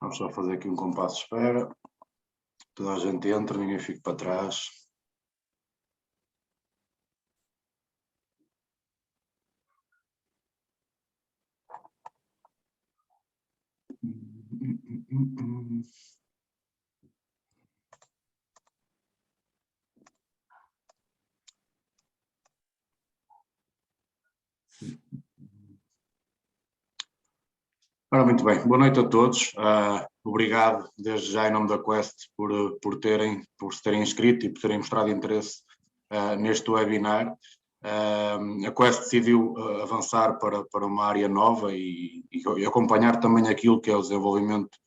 Vamos só fazer aqui um compasso de espera. Toda a gente entra, ninguém fica para trás. Ora, muito bem, boa noite a todos. Obrigado desde já em nome da Quest por se terem inscrito e por terem mostrado interesse neste webinar. A Quest decidiu avançar para uma área nova e acompanhar também aquilo que é o desenvolvimento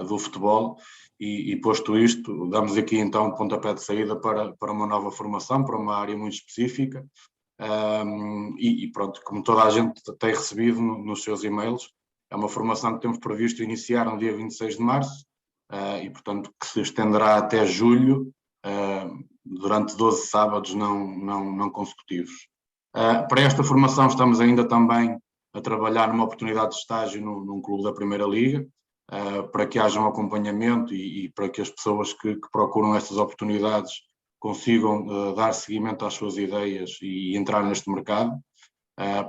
do futebol e posto isto, damos aqui então um pontapé de saída para uma nova formação, para uma área muito específica e pronto, como toda a gente tem recebido nos seus e-mails, é uma formação que temos previsto iniciar no dia 26 de março e, portanto, que se estenderá até julho, durante 12 sábados não consecutivos. Para esta formação estamos ainda também a trabalhar numa oportunidade de estágio num clube da Primeira Liga, para que haja um acompanhamento e para que as pessoas que procuram estas oportunidades consigam dar seguimento às suas ideias e entrar neste mercado.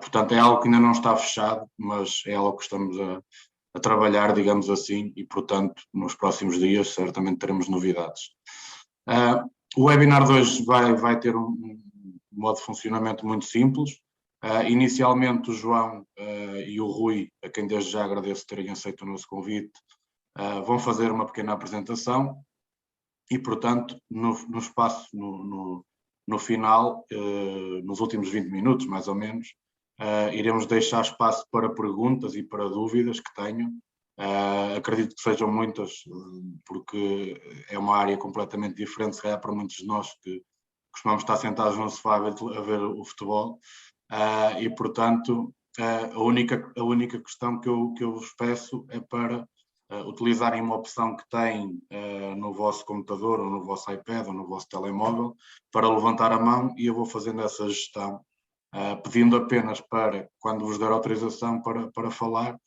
Portanto, é algo que ainda não está fechado, mas é algo que estamos a trabalhar, digamos assim, e, portanto, nos próximos dias certamente teremos novidades. O webinar de hoje vai ter um modo de funcionamento muito simples. Inicialmente, o João e o Rui, a quem desde já agradeço terem aceito o nosso convite, vão fazer uma pequena apresentação e, portanto, no espaço, no final, nos últimos 20 minutos, mais ou menos, iremos deixar espaço para perguntas e para dúvidas que tenham. Acredito que sejam muitas, porque é uma área completamente diferente, se calhar para muitos de nós que costumamos estar sentados no sofá a ver o futebol. E, portanto, a única questão que eu vos peço é para utilizarem uma opção que têm no vosso computador ou no vosso iPad ou no vosso telemóvel para levantar a mão e eu vou fazendo essa gestão, pedindo apenas para, quando vos der autorização para falar,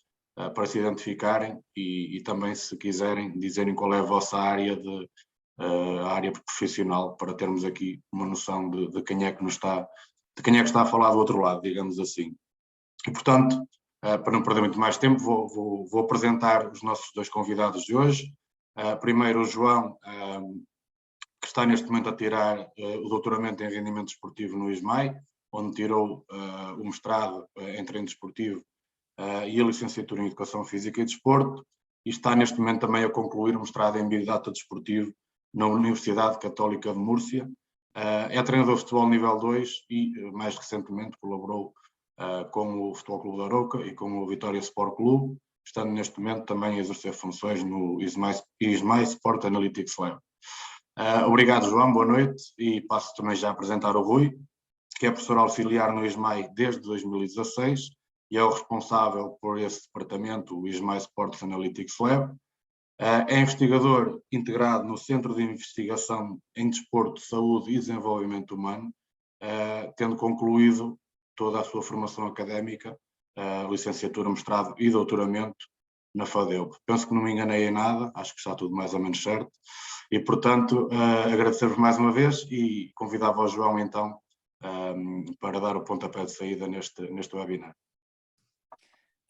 para se identificarem e também, se quiserem, dizerem qual é a vossa área a área profissional, para termos aqui uma noção de quem é que está a falar do outro lado, digamos assim. E, portanto, para não perder muito mais tempo, vou apresentar os nossos dois convidados de hoje. Primeiro o João, que está neste momento a tirar o doutoramento em rendimento desportivo no ISMAI, onde tirou o mestrado em treino desportivo e a licenciatura em Educação Física e Desporto, e está neste momento também a concluir o mestrado em Biodata Desportivo na Universidade Católica de Múrcia. É treinador de futebol nível 2 e, mais recentemente, colaborou com o Futebol Clube da Arouca e com o Vitória Sport Clube, estando neste momento também a exercer funções no ISMAI Sport Analytics Lab. Obrigado, João, boa noite, e passo também já a apresentar o Rui, que é professor auxiliar no ISMAI desde 2016 e é o responsável por esse departamento, o ISMAI Sports Analytics Lab. É investigador integrado no Centro de Investigação em Desporto, Saúde e Desenvolvimento Humano, tendo concluído toda a sua formação académica, licenciatura, mestrado e doutoramento na FADEUP. Penso que não me enganei em nada, acho que está tudo mais ou menos certo. E, portanto, agradecer-vos mais uma vez e convidava o João, então, para dar o pontapé de saída neste webinar.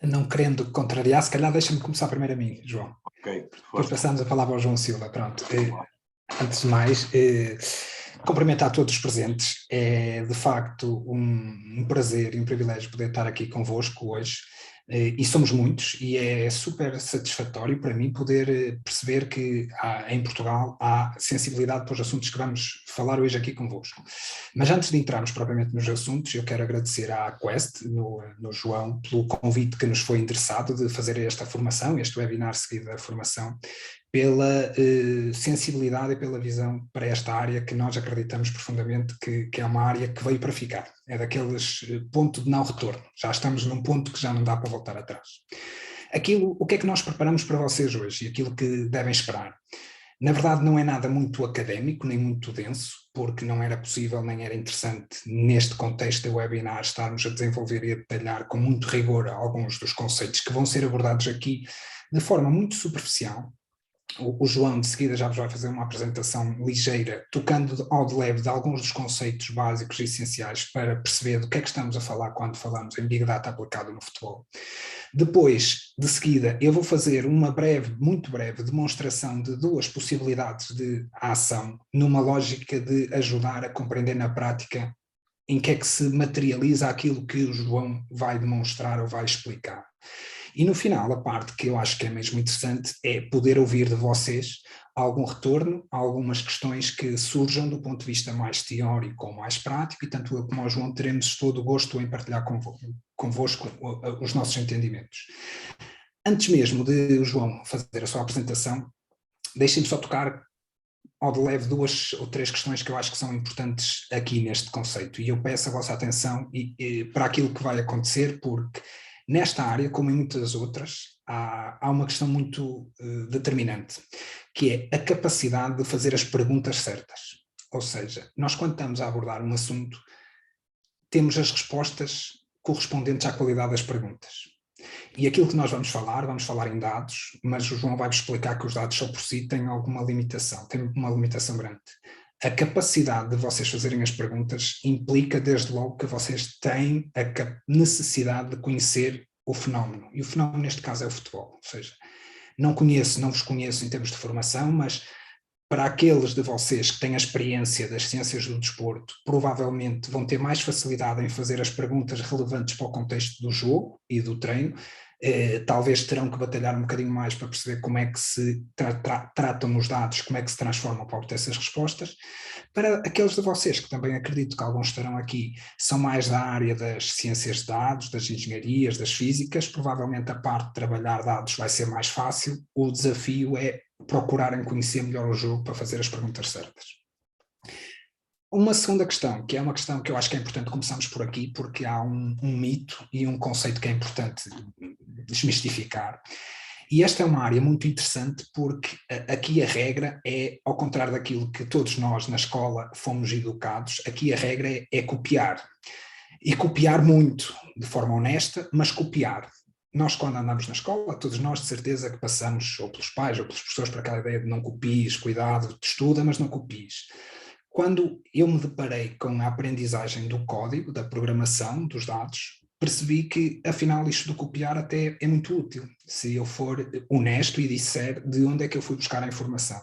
Não querendo contrariar, se calhar deixa-me começar primeiro a mim, João. Ok. Depois passamos a palavra ao João Silva. Pronto. Antes de mais, cumprimentar todos os presentes. É de facto um prazer e um privilégio poder estar aqui convosco hoje. E somos muitos, e é super satisfatório para mim poder perceber que em Portugal há sensibilidade para os assuntos que vamos falar hoje aqui convosco. Mas antes de entrarmos propriamente nos assuntos, eu quero agradecer à Quest, no João, pelo convite que nos foi endereçado de fazer esta formação, este webinar seguido da formação, pela sensibilidade e pela visão para esta área que nós acreditamos profundamente que é uma área que veio para ficar. É daqueles pontos de não retorno. Já estamos num ponto que já não dá para voltar atrás. O que é que nós preparamos para vocês hoje e aquilo que devem esperar? Na verdade não é nada muito académico, nem muito denso, porque não era possível, nem era interessante neste contexto do webinar estarmos a desenvolver e a detalhar com muito rigor alguns dos conceitos que vão ser abordados aqui de forma muito superficial. O João de seguida já vos vai fazer uma apresentação ligeira, tocando ao de leve de alguns dos conceitos básicos e essenciais para perceber do que é que estamos a falar quando falamos em Big Data aplicado no futebol. Depois, de seguida, eu vou fazer uma breve, muito breve, demonstração de duas possibilidades de ação, numa lógica de ajudar a compreender na prática em que é que se materializa aquilo que o João vai demonstrar ou vai explicar. E no final, a parte que eu acho que é mesmo interessante é poder ouvir de vocês algum retorno, algumas questões que surjam do ponto de vista mais teórico ou mais prático, e tanto eu como o João teremos todo o gosto em partilhar convosco os nossos entendimentos. Antes mesmo de o João fazer a sua apresentação, deixem-me só tocar ao de leve 2 ou 3 questões que eu acho que são importantes aqui neste conceito, e eu peço a vossa atenção para aquilo que vai acontecer, porque nesta área, como em muitas outras, há uma questão muito determinante, que é a capacidade de fazer as perguntas certas. Ou seja, nós quando estamos a abordar um assunto, temos as respostas correspondentes à qualidade das perguntas. E aquilo que nós vamos falar em dados, mas o João vai-vos explicar que os dados só por si têm alguma limitação, têm uma limitação grande. A capacidade de vocês fazerem as perguntas implica desde logo que vocês têm a necessidade de conhecer o fenómeno, e o fenómeno neste caso é o futebol, ou seja, não vos conheço em termos de formação, mas para aqueles de vocês que têm a experiência das ciências do desporto, provavelmente vão ter mais facilidade em fazer as perguntas relevantes para o contexto do jogo e do treino. Talvez terão que batalhar um bocadinho mais para perceber como é que se tratam os dados, como é que se transformam para obter essas respostas. Para aqueles de vocês, que também acredito que alguns estarão aqui, são mais da área das ciências de dados, das engenharias, das físicas, provavelmente a parte de trabalhar dados vai ser mais fácil. O desafio é procurarem conhecer melhor o jogo para fazer as perguntas certas. Uma segunda questão, que é uma questão que eu acho que é importante começarmos por aqui, porque há um mito e um conceito que é importante desmistificar. E esta é uma área muito interessante porque aqui a regra é, ao contrário daquilo que todos nós na escola fomos educados, aqui a regra é copiar. E copiar muito, de forma honesta, mas copiar. Nós, quando andamos na escola, todos nós de certeza que passamos, ou pelos pais, ou pelos professores, por aquela ideia de não copies, cuidado, estuda, mas não copies. Quando eu me deparei com a aprendizagem do código, da programação, dos dados, percebi que, afinal, isto de copiar até é muito útil, se eu for honesto e disser de onde é que eu fui buscar a informação.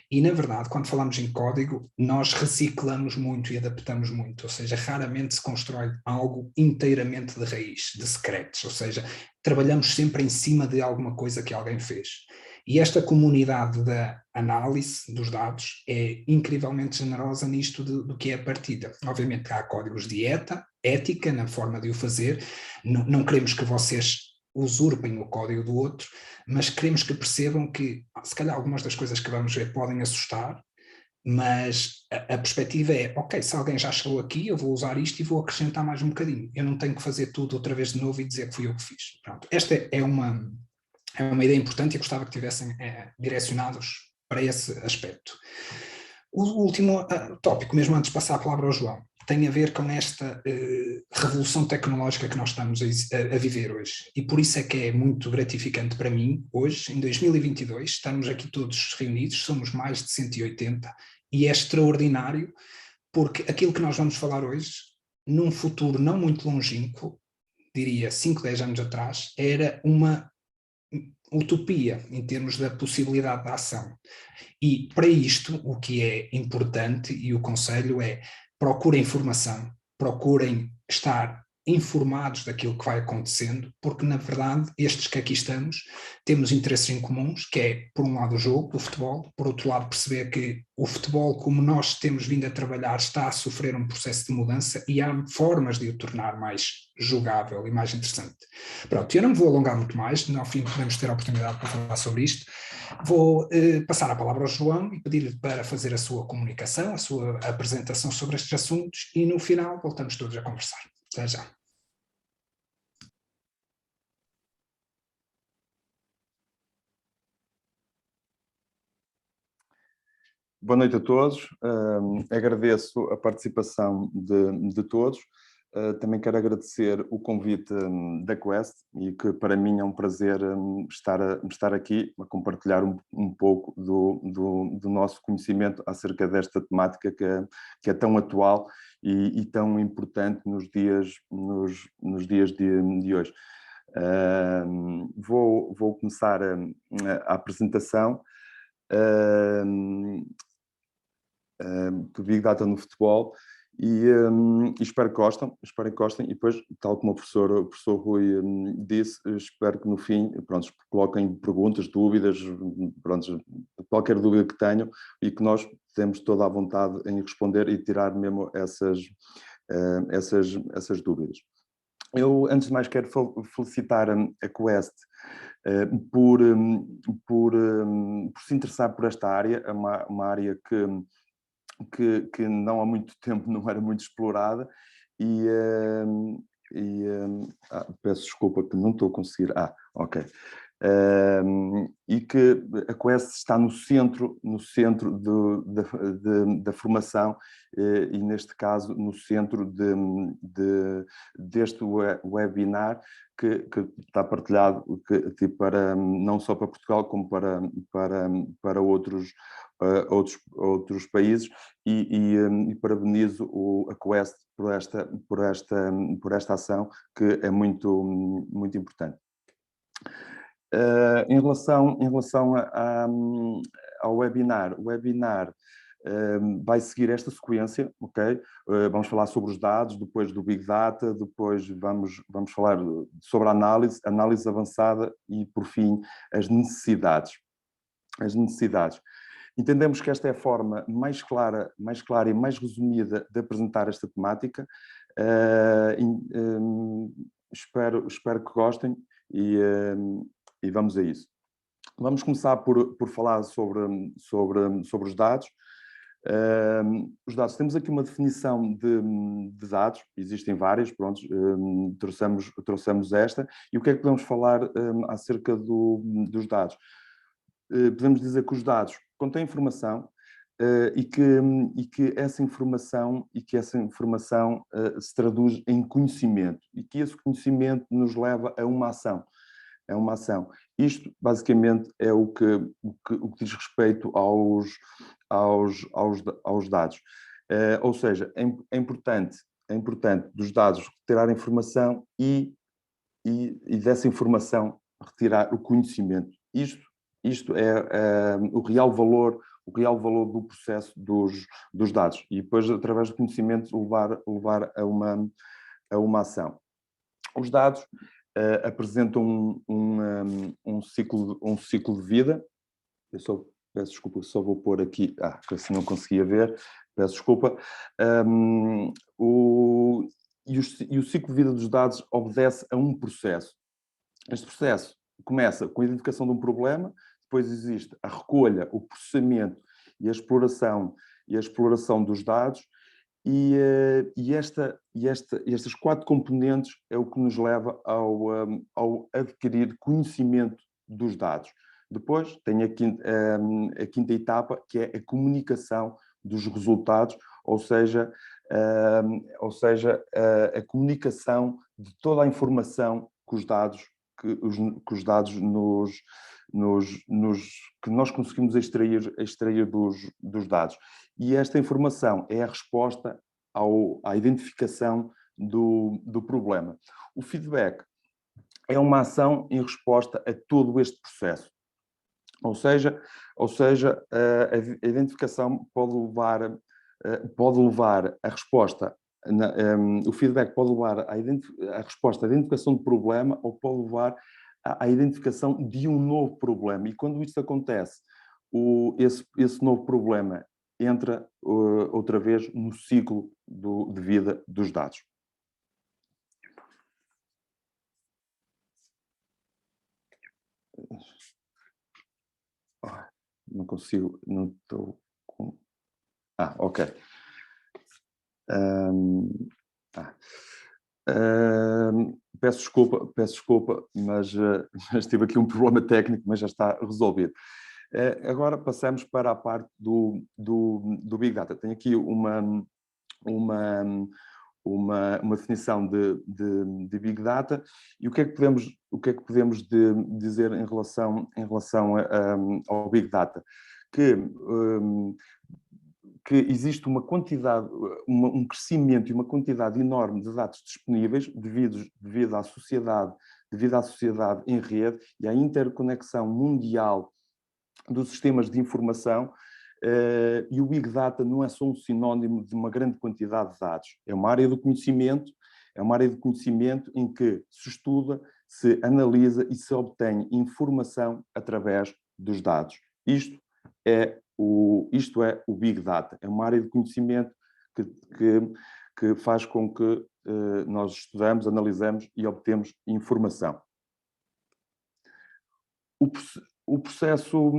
E, na verdade, quando falamos em código, nós reciclamos muito e adaptamos muito, ou seja, raramente se constrói algo inteiramente de raiz, de scratch, ou seja, trabalhamos sempre em cima de alguma coisa que alguém fez. E esta comunidade da análise dos dados é incrivelmente generosa nisto do que é a partida. Obviamente há códigos de ética na forma de o fazer, não queremos que vocês usurpem o código do outro, mas queremos que percebam que, se calhar, algumas das coisas que vamos ver podem assustar, mas a perspectiva é, ok, se alguém já chegou aqui, eu vou usar isto e vou acrescentar mais um bocadinho. Eu não tenho que fazer tudo outra vez de novo e dizer que fui eu que fiz. Pronto. Esta é uma ideia importante e gostava que tivessem direcionados para esse aspecto. O último tópico, mesmo antes de passar a palavra ao João, tem a ver com esta revolução tecnológica que nós estamos a viver hoje. E por isso é que é muito gratificante para mim, hoje, em 2022, estamos aqui todos reunidos, somos mais de 180, e é extraordinário, porque aquilo que nós vamos falar hoje, num futuro não muito longínquo, diria 5, 10 anos atrás, era uma utopia em termos da possibilidade de ação. E para isto, o que é importante e o conselho é procurem informação, procurem estar informados daquilo que vai acontecendo, porque na verdade estes que aqui estamos temos interesses em comuns, que é por um lado o jogo, o futebol, por outro lado perceber que o futebol, como nós temos vindo a trabalhar, está a sofrer um processo de mudança e há formas de o tornar mais jogável e mais interessante. Pronto, eu não me vou alongar muito mais, no fim podemos ter a oportunidade para falar sobre isto. Vou passar a palavra ao João e pedir-lhe para fazer a sua comunicação, a sua apresentação sobre estes assuntos, e no final voltamos todos a conversar. Até já. Boa noite a todos. Agradeço a participação de todos. Também quero agradecer o convite da Quest e que para mim é um prazer estar aqui a compartilhar um pouco do nosso conhecimento acerca desta temática que é tão atual e tão importante nos dias de hoje. Vou começar a apresentação do Big Data no futebol e espero que gostem, e depois, tal como o professor Rui disse, espero que no fim, pronto, coloquem perguntas, dúvidas, pronto, qualquer dúvida que tenham, e que nós temos toda a vontade em responder e tirar mesmo essas dúvidas. Eu, antes de mais, quero felicitar a Quest por se interessar por esta área. É uma área que não há muito tempo não era muito explorada peço desculpa que não estou a conseguir. Ok. E que a Quest está no centro da formação e, neste caso, no centro deste webinar que está partilhado não só para Portugal, como para outros países, e parabenizo a Quest por esta ação, que é muito importante. Em relação ao webinar, o webinar vai seguir esta sequência, ok? Vamos falar sobre os dados, depois do Big Data, depois vamos falar sobre a análise avançada e, por fim, as necessidades. Entendemos que esta é a forma mais clara e mais resumida de apresentar esta temática. Espero que gostem e vamos a isso. Vamos começar por falar sobre os dados. Os dados, temos aqui uma definição de dados, existem várias, pronto, trouxemos esta. E o que é que podemos falar acerca dos dados? Podemos dizer que os dados contêm informação e que essa informação se traduz em conhecimento, e que esse conhecimento nos leva a uma ação. Isto, basicamente, é o que diz respeito aos dados. Ou seja, é importante dos dados retirar a informação e dessa informação retirar o conhecimento. Isto é o real valor do processo dos dados, e depois, através do conhecimento, levar a uma ação. Os dados apresentam um ciclo de vida. Eu peço desculpa, só vou pôr aqui, que assim não conseguia ver, peço desculpa. O ciclo de vida dos dados obedece a um processo. Este processo começa com a identificação de um problema, depois existe a recolha, o processamento e a exploração dos dados, e estas 4 componentes é o que nos leva ao adquirir conhecimento dos dados. Depois tem a quinta etapa, que é a comunicação dos resultados, ou seja, a comunicação de toda a informação que os dados que nós conseguimos extrair dos dados. E esta informação é a resposta à identificação do problema. O feedback é uma ação em resposta a todo este processo. Ou seja, a identificação pode levar a resposta, o feedback pode levar a resposta à identificação de problema, ou pode levar à identificação de um novo problema. E quando isto acontece, esse novo problema entra outra vez no ciclo de vida dos dados. Não consigo, não estou com... ok. Peço desculpa, mas tive aqui um problema técnico, mas já está resolvido. Agora passamos para a parte do Big Data. Tenho aqui uma definição de Big Data e o que é que podemos dizer em relação ao Big Data? Que existe uma quantidade, um crescimento e uma quantidade enorme de dados disponíveis devido à sociedade em rede e à interconexão mundial dos sistemas de informação, e o Big Data não é só um sinónimo de uma grande quantidade de dados. É uma área do conhecimento, em que se estuda, se analisa e se obtém informação através dos dados. Isto é o Big Data. É uma área de conhecimento que faz com que nós estudamos, analisamos e obtemos informação. O processo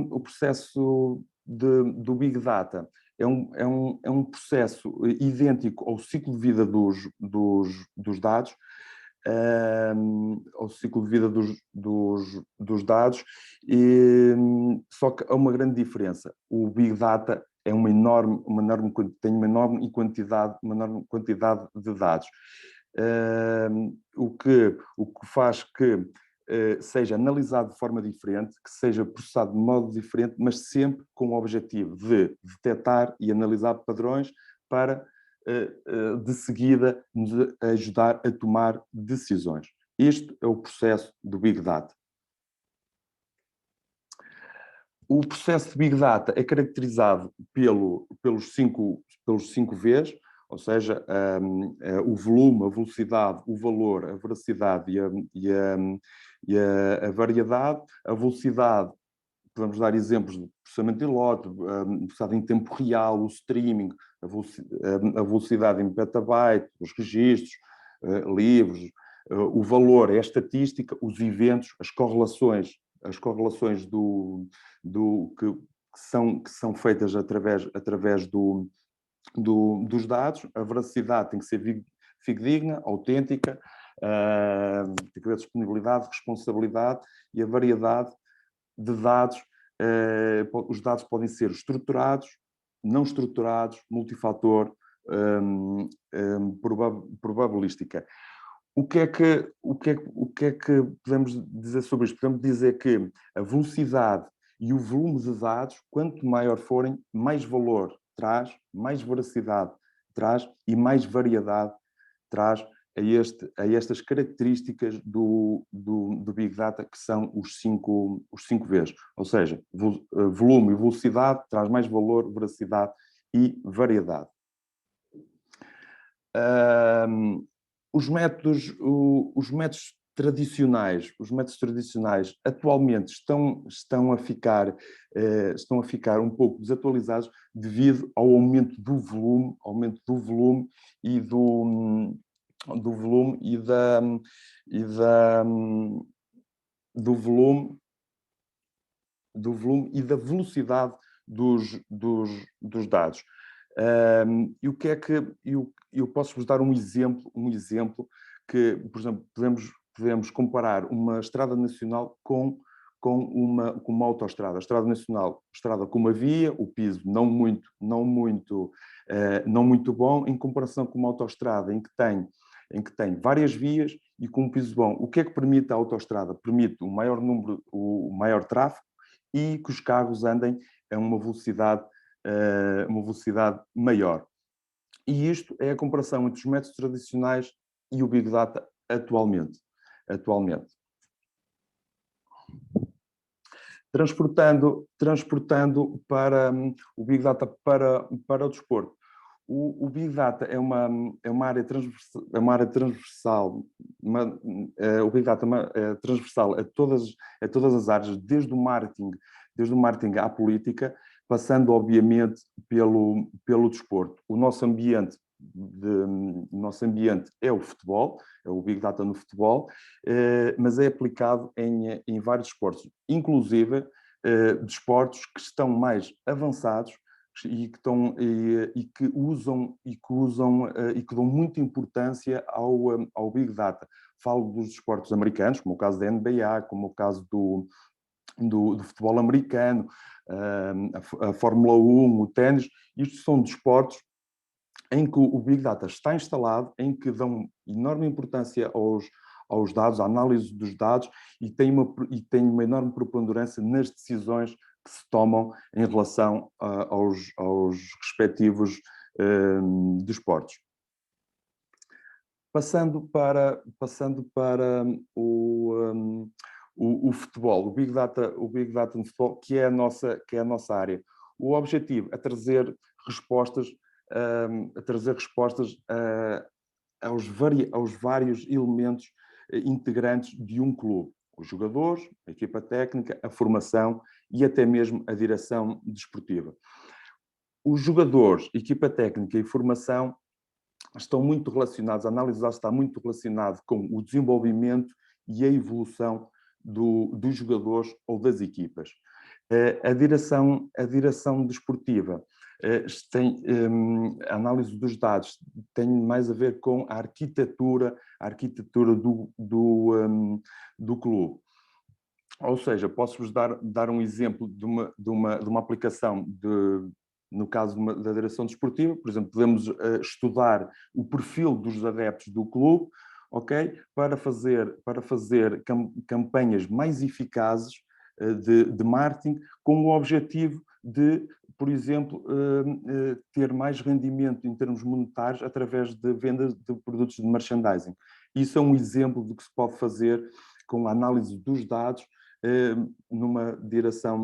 do Big Data é um processo idêntico ao ciclo de vida dos dados, ao ciclo de vida dos dados, só que há uma grande diferença. O Big Data é tem uma enorme quantidade de dados, o que faz que seja analisado de forma diferente, que seja processado de modo diferente, mas sempre com o objetivo de detectar e analisar padrões para, de seguida, nos ajudar a tomar decisões. Este é o processo do Big Data. O processo de Big Data é caracterizado pelos 5 Vs, ou seja, o volume, a velocidade, o valor, a veracidade e a variedade. A velocidade, podemos dar exemplos de processamento de lote, processado em tempo real, o streaming, a velocidade em petabyte, os registros, livros. O valor é a estatística, os eventos, as correlações que são feitas através dos dados. A veracidade tem que ser fidedigna, autêntica, tem que haver disponibilidade, responsabilidade e a variedade de dados. Os dados podem ser estruturados, não estruturados, multifator, probabilística. O que é que podemos dizer sobre isto? Podemos dizer que a velocidade e o volume de dados, quanto maior forem, mais valor traz, mais veracidade traz e mais variedade traz a estas características do Big Data, que são os 5 Vs. Ou seja, volume e velocidade traz mais valor, veracidade e variedade. Os métodos tradicionais atualmente estão a ficar um pouco desatualizados devido ao aumento do volume e da velocidade dos dados. E o que é que eu posso-vos dar um exemplo que, por exemplo, podemos comparar uma estrada nacional com uma autoestrada. A estrada nacional, estrada com uma via, o piso não muito bom, em comparação com uma autoestrada em que tem várias vias e com um piso bom. O que é que permite a autoestrada? Permite o maior tráfego e que os carros andem a uma velocidade maior. E isto é a comparação entre os métodos tradicionais e o Big Data atualmente. Transportando para o Big Data para o desporto. O Big Data é uma área transversal. O Big Data é transversal a todas as áreas, desde o marketing à política, passando, obviamente, pelo desporto. O nosso ambiente é o futebol, é o Big Data no futebol, mas é aplicado em vários esportes, inclusive desportos que estão mais avançados e que dão muita importância ao Big Data. Falo dos desportos americanos, como o caso da NBA, como o caso do futebol americano, a Fórmula 1, o ténis. Isto são desportos em que o Big Data está instalado, em que dão enorme importância aos dados, à análise dos dados, e tem uma enorme preponderância nas decisões que se tomam em relação aos respectivos desportos. Passando para o futebol, o Big Data no futebol, que é a nossa área. O objetivo é trazer respostas aos vários elementos integrantes de um clube. Os jogadores, a equipa técnica, a formação e até mesmo a direção desportiva. Os jogadores, equipa técnica e formação estão muito relacionados, a análise de dados está muito relacionada com o desenvolvimento e a evolução dos jogadores ou das equipas. A direção desportiva a análise dos dados tem mais a ver com a arquitetura do clube. Ou seja, posso-vos dar um exemplo de uma aplicação no caso da direção desportiva. Por exemplo, podemos estudar o perfil dos adeptos do clube, ok? Para fazer campanhas mais eficazes de marketing, com o objetivo de, por exemplo, ter mais rendimento em termos monetários através de vendas de produtos de merchandising. Isso é um exemplo do que se pode fazer com a análise dos dados numa direção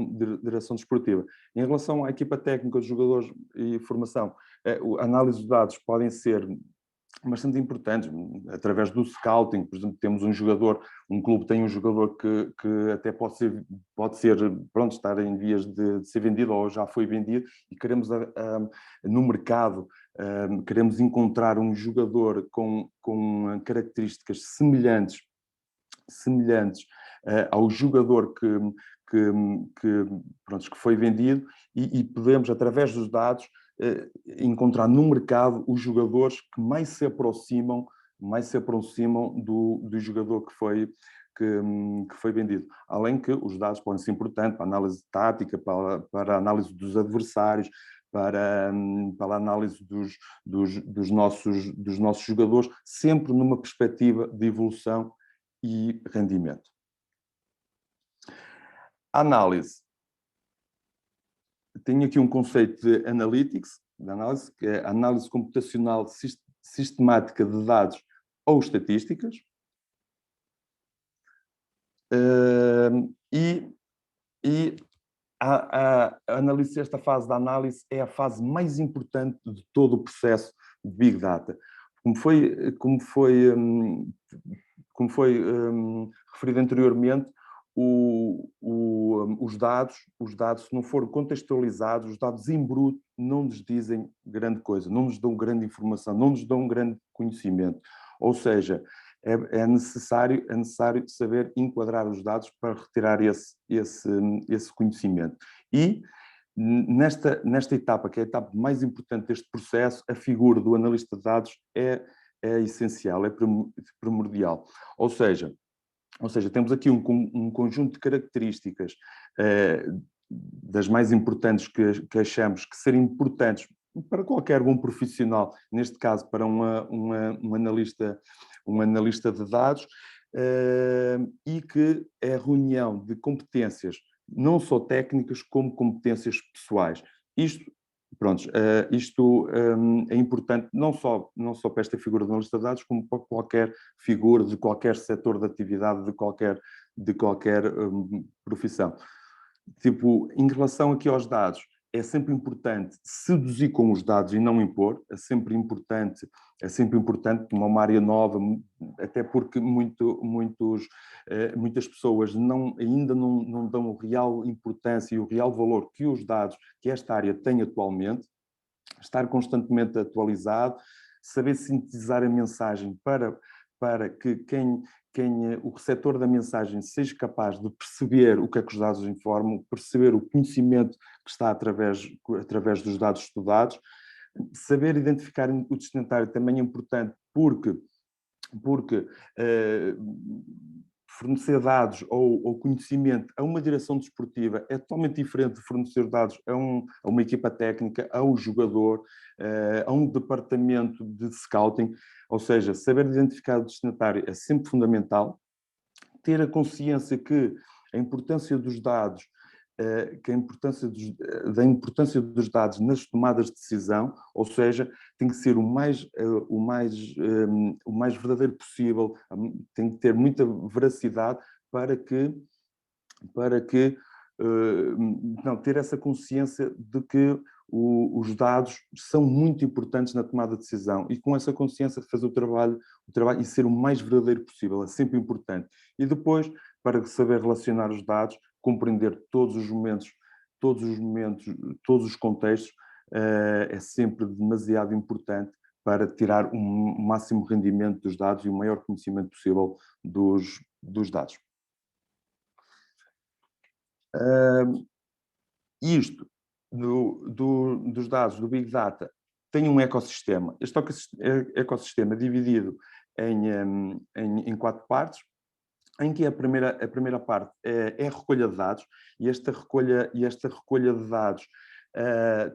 desportiva. Em relação à equipa técnica, dos jogadores e formação, a análise dos dados podem ser bastante importantes, através do scouting. Por exemplo, temos um clube tem um jogador que até pode ser pronto, estar em vias de ser vendido ou já foi vendido, e queremos no mercado, queremos encontrar um jogador com características semelhantes ao jogador que foi vendido, e podemos, através dos dados, encontrar no mercado os jogadores que mais se aproximam do jogador que foi vendido. Além que os dados podem ser importantes para a análise tática, para a análise dos adversários, para a análise dos nossos jogadores, sempre numa perspectiva de evolução e rendimento. A análise. Tenho aqui um conceito de analytics, que é a análise computacional sistemática de dados ou estatísticas. Esta fase da análise é a fase mais importante de todo o processo de Big Data. Como foi referido anteriormente, os dados, se não forem contextualizados, os dados em bruto não nos dizem grande coisa, não nos dão grande informação, não nos dão grande conhecimento. Ou seja, é necessário saber enquadrar os dados para retirar esse conhecimento. E nesta etapa, que é a etapa mais importante deste processo, a figura do analista de dados é essencial, é primordial. Ou seja, temos aqui um conjunto de características das mais importantes que achamos que serem importantes para qualquer bom profissional, neste caso para um analista de dados, e que é a reunião de competências não só técnicas como competências pessoais. Isto é importante não só para esta figura de analista de dados, como para qualquer figura de qualquer setor de atividade, de qualquer profissão. Em relação aqui aos dados, é sempre importante seduzir com os dados e não impor. É sempre importante uma área nova, até porque muitas pessoas ainda não dão a real importância e o real valor que os dados, que esta área tem atualmente. Estar constantemente atualizado, saber sintetizar a mensagem para que o receptor da mensagem seja capaz de perceber o que é que os dados informam, perceber o conhecimento que está através dos dados estudados. Saber identificar o destinatário também é importante, porque fornecer dados ou conhecimento a uma direção desportiva é totalmente diferente de fornecer dados a uma equipa técnica, a um jogador, a um departamento de scouting. Ou seja, saber identificar o destinatário é sempre fundamental. Ter a consciência que a importância dos dados, da importância dos dados nas tomadas de decisão, ou seja, tem que ser o mais verdadeiro possível, tem que ter muita veracidade para que ter essa consciência de que os dados são muito importantes na tomada de decisão, e com essa consciência de fazer o trabalho e ser o mais verdadeiro possível, é sempre importante. E depois, para saber relacionar os dados, compreender todos os momentos, todos os contextos, é sempre demasiado importante para tirar um máximo rendimento dos dados e o maior conhecimento possível dos dados. Isto dos dados do Big Data tem um ecossistema. Este ecossistema é dividido em 4 partes, em que a primeira parte é a recolha de dados, e esta recolha de dados,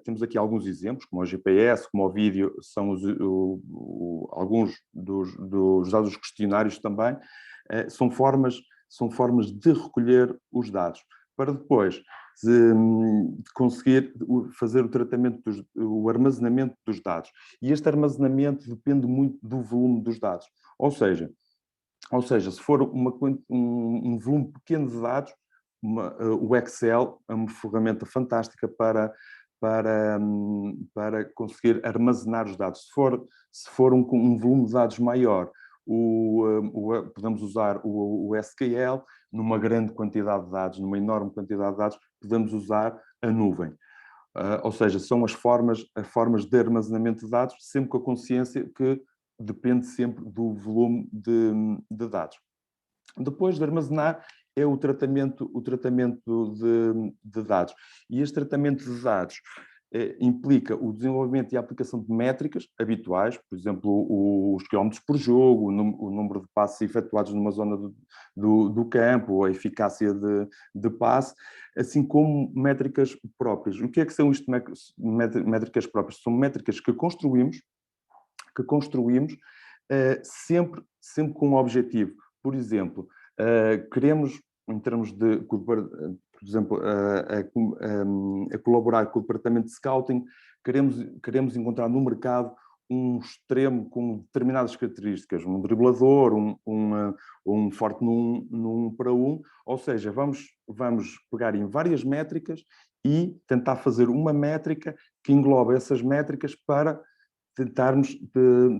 temos aqui alguns exemplos, como o GPS, como o vídeo, são alguns dos dados dos questionários também, são formas de recolher os dados, para depois de conseguir fazer o tratamento, o armazenamento dos dados. E este armazenamento depende muito do volume dos dados. Ou seja, se for um volume pequeno de dados, o Excel é uma ferramenta fantástica para conseguir armazenar os dados. Se for um volume de dados maior, podemos usar o SQL. Numa grande quantidade de dados, numa enorme quantidade de dados, podemos usar a nuvem. Ou seja, são as formas de armazenamento de dados, sempre com a consciência que depende sempre do volume de dados. Depois de armazenar, é o tratamento de dados. E este tratamento de dados implica o desenvolvimento e a aplicação de métricas habituais, por exemplo, os quilómetros por jogo, o número de passes efetuados numa zona do campo, a eficácia de passe, assim como métricas próprias. O que é que são isto, métricas próprias? São métricas que construímos sempre com um objetivo. Por exemplo, queremos, em termos de, por exemplo, a colaborar com o departamento de scouting, queremos encontrar no mercado um extremo com determinadas características, um driblador, um forte no 1 para 1, ou seja, vamos pegar em várias métricas e tentar fazer uma métrica que engloba essas métricas para tentarmos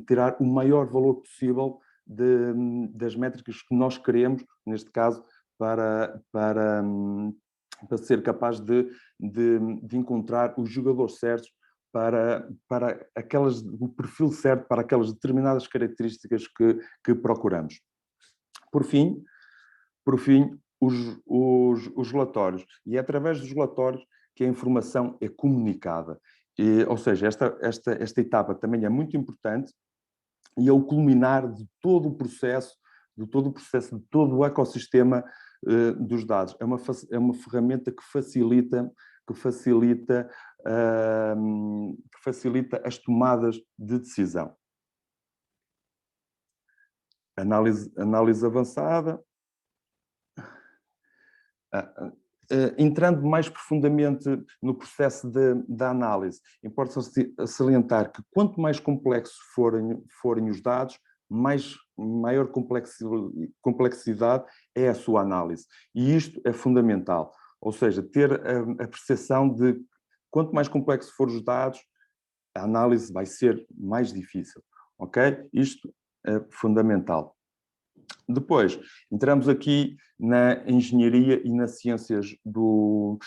tirar o maior valor possível das métricas que nós queremos, neste caso, para ser capaz de encontrar os jogadores certos para o perfil certo, para aquelas determinadas características que procuramos. Por fim, os relatórios. E é através dos relatórios que a informação é comunicada. Ou seja, esta etapa também é muito importante, e é o culminar de todo o processo, de todo o ecossistema dos dados. É uma ferramenta que facilita as tomadas de decisão. Análise avançada. Entrando mais profundamente no processo da análise, importa salientar que quanto mais complexos forem os dados, maior complexidade é a sua análise. E isto é fundamental. Ou seja, ter a percepção de quanto mais complexo forem os dados, a análise vai ser mais difícil. Ok? Isto é fundamental. Depois, entramos aqui na engenharia e nas ciências dos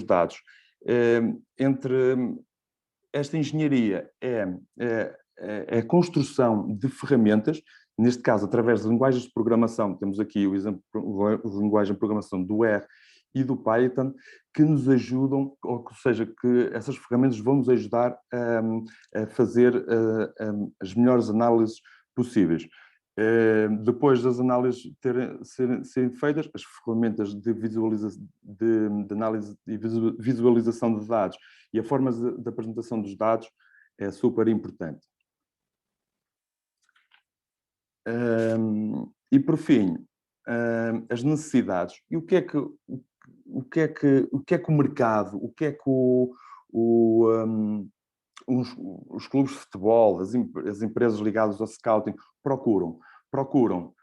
dados. Esta engenharia é a construção de ferramentas, neste caso, através de linguagens de programação. Temos aqui o exemplo de linguagem de programação do R e do Python, que nos ajudam, ou seja, que essas ferramentas vão nos ajudar a fazer as melhores análises possíveis. Depois das análises serem feitas, as ferramentas de análise e visualização de dados e a forma de apresentação dos dados é super importante. E por fim, as necessidades. E o que é que o mercado, o que é que os clubes de futebol, as empresas ligadas ao scouting procuram? Procuram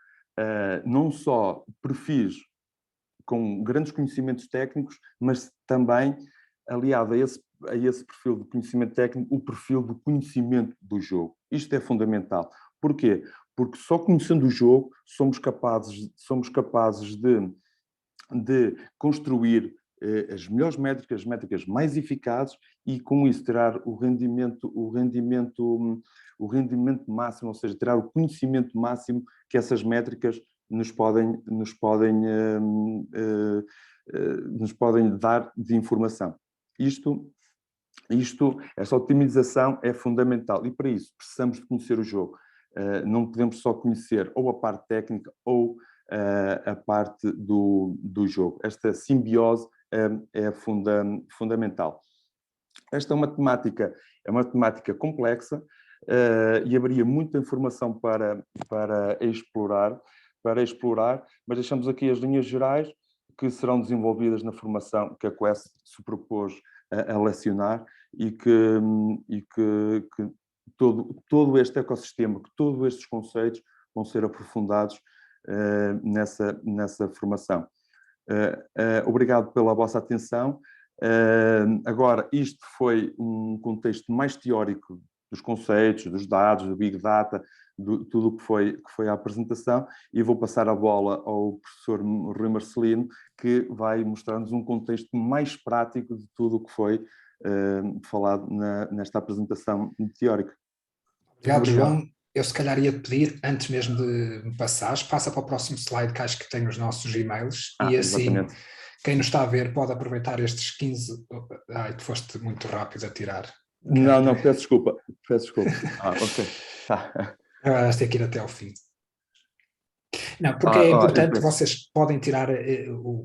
não só perfis com grandes conhecimentos técnicos, mas também, aliado a esse perfil de conhecimento técnico, o perfil do conhecimento do jogo. Isto é fundamental. Porquê? Porque só conhecendo o jogo somos capazes de construir as melhores métricas, as métricas mais eficazes e com isso tirar o rendimento máximo, ou seja, tirar o conhecimento máximo que essas métricas nos podem dar de informação. Esta otimização é fundamental e para isso precisamos de conhecer o jogo. Não podemos só conhecer ou a parte técnica ou a parte do jogo. Esta simbiose é fundamental. Esta é uma temática complexa e haveria muita informação para explorar, mas deixamos aqui as linhas gerais que serão desenvolvidas na formação que a Quest se propôs a lecionar e que todo este ecossistema, que todos estes conceitos vão ser aprofundados nessa formação. Obrigado pela vossa atenção. Agora, isto foi um contexto mais teórico dos conceitos, dos dados, do Big Data, tudo o que foi a apresentação, e vou passar a bola ao professor Rui Marcelino, que vai mostrar-nos um contexto mais prático de tudo o que foi falado nesta apresentação teórica. Obrigado, João. Eu se calhar ia-te pedir, antes mesmo de me passares, passa para o próximo slide, que acho que tem os nossos e-mails, e assim, exatamente. Quem nos está a ver pode aproveitar estes 15... Ai, tu foste muito rápido a tirar. Não, peço desculpa. Ok. Vais ter que ir até ao fim. Não, porque é importante, vocês podem tirar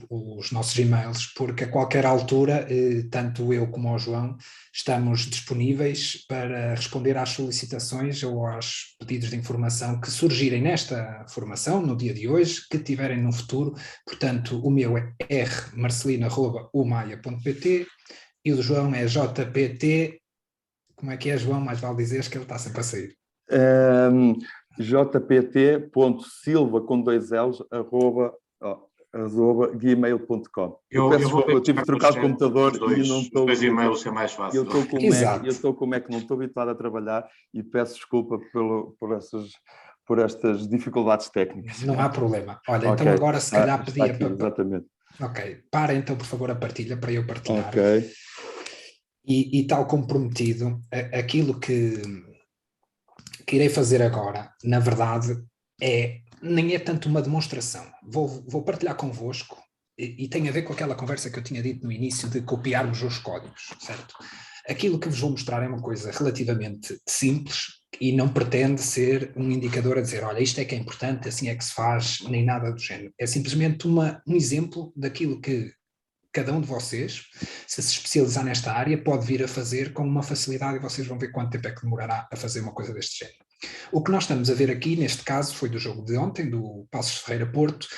os nossos e-mails, porque a qualquer altura, tanto eu como o João, estamos disponíveis para responder às solicitações ou aos pedidos de informação que surgirem nesta formação, no dia de hoje, que tiverem no futuro. Portanto, o meu é rmarcelino@umaia.pt e o do João é jpt, como é que é, João? Mais vale dizeres que ele está sempre a sair. jpt.silva com 2 L's @gmail.com. Eu tive de trocar o computador e não estou. Os dois e-mails é mais fácil. Eu estou como é que não estou habituado a trabalhar e peço desculpa por estas dificuldades técnicas. Não há problema. Olha, okay. Então agora se calhar pedia para. Exatamente. Ok, para então por favor a partilha para eu partilhar. Ok. E tal como prometido, aquilo que irei fazer agora, na verdade, nem é tanto uma demonstração. Vou partilhar convosco e tem a ver com aquela conversa que eu tinha dito no início de copiarmos os códigos, certo? Aquilo que vos vou mostrar é uma coisa relativamente simples e não pretende ser um indicador a dizer, olha, isto é que é importante, assim é que se faz, nem nada do género. É simplesmente um exemplo daquilo que cada um de vocês, se especializar nesta área, pode vir a fazer com uma facilidade e vocês vão ver quanto tempo é que demorará a fazer uma coisa deste género. O que nós estamos a ver aqui, neste caso, foi do jogo de ontem, do Paços Ferreira Porto,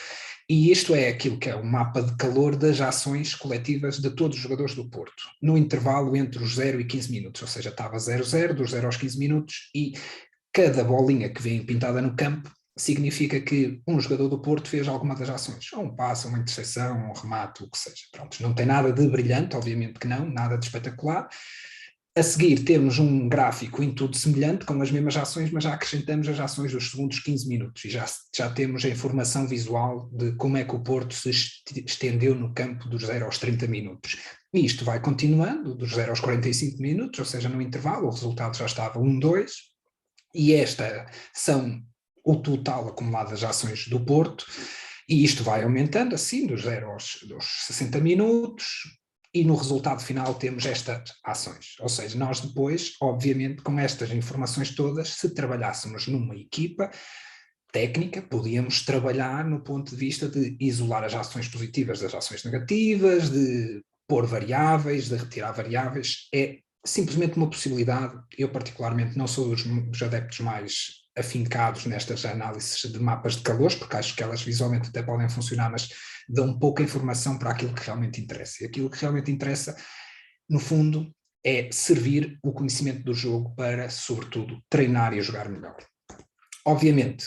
e isto é aquilo que é o mapa de calor das ações coletivas de todos os jogadores do Porto, no intervalo entre os 0 e 15 minutos, ou seja, estava 0-0, dos 0 aos 15 minutos, e cada bolinha que vem pintada no campo significa que um jogador do Porto fez alguma das ações, ou um passe, uma interseção, um remate, o que seja. Pronto, não tem nada de brilhante, obviamente que não, nada de espetacular. A seguir temos um gráfico em tudo semelhante, com as mesmas ações, mas já acrescentamos as ações dos segundos 15 minutos e já temos a informação visual de como é que o Porto se estendeu no campo dos 0 aos 30 minutos. E isto vai continuando, dos 0 aos 45 minutos, ou seja, no intervalo, o resultado já estava 1-2, e esta são o total acumulado das ações do Porto, e isto vai aumentando assim, dos 0 aos 60 minutos, e no resultado final temos estas ações. Ou seja, nós depois, obviamente, com estas informações todas, se trabalhássemos numa equipa, técnica, podíamos trabalhar no ponto de vista de isolar as ações positivas das ações negativas, de pôr variáveis, de retirar variáveis. É simplesmente uma possibilidade. Eu particularmente não sou dos adeptos mais afincados nestas análises de mapas de calores, porque acho que elas visualmente até podem funcionar, mas dão pouca informação para aquilo que realmente interessa. E aquilo que realmente interessa, no fundo, é servir o conhecimento do jogo para, sobretudo, treinar e jogar melhor. Obviamente,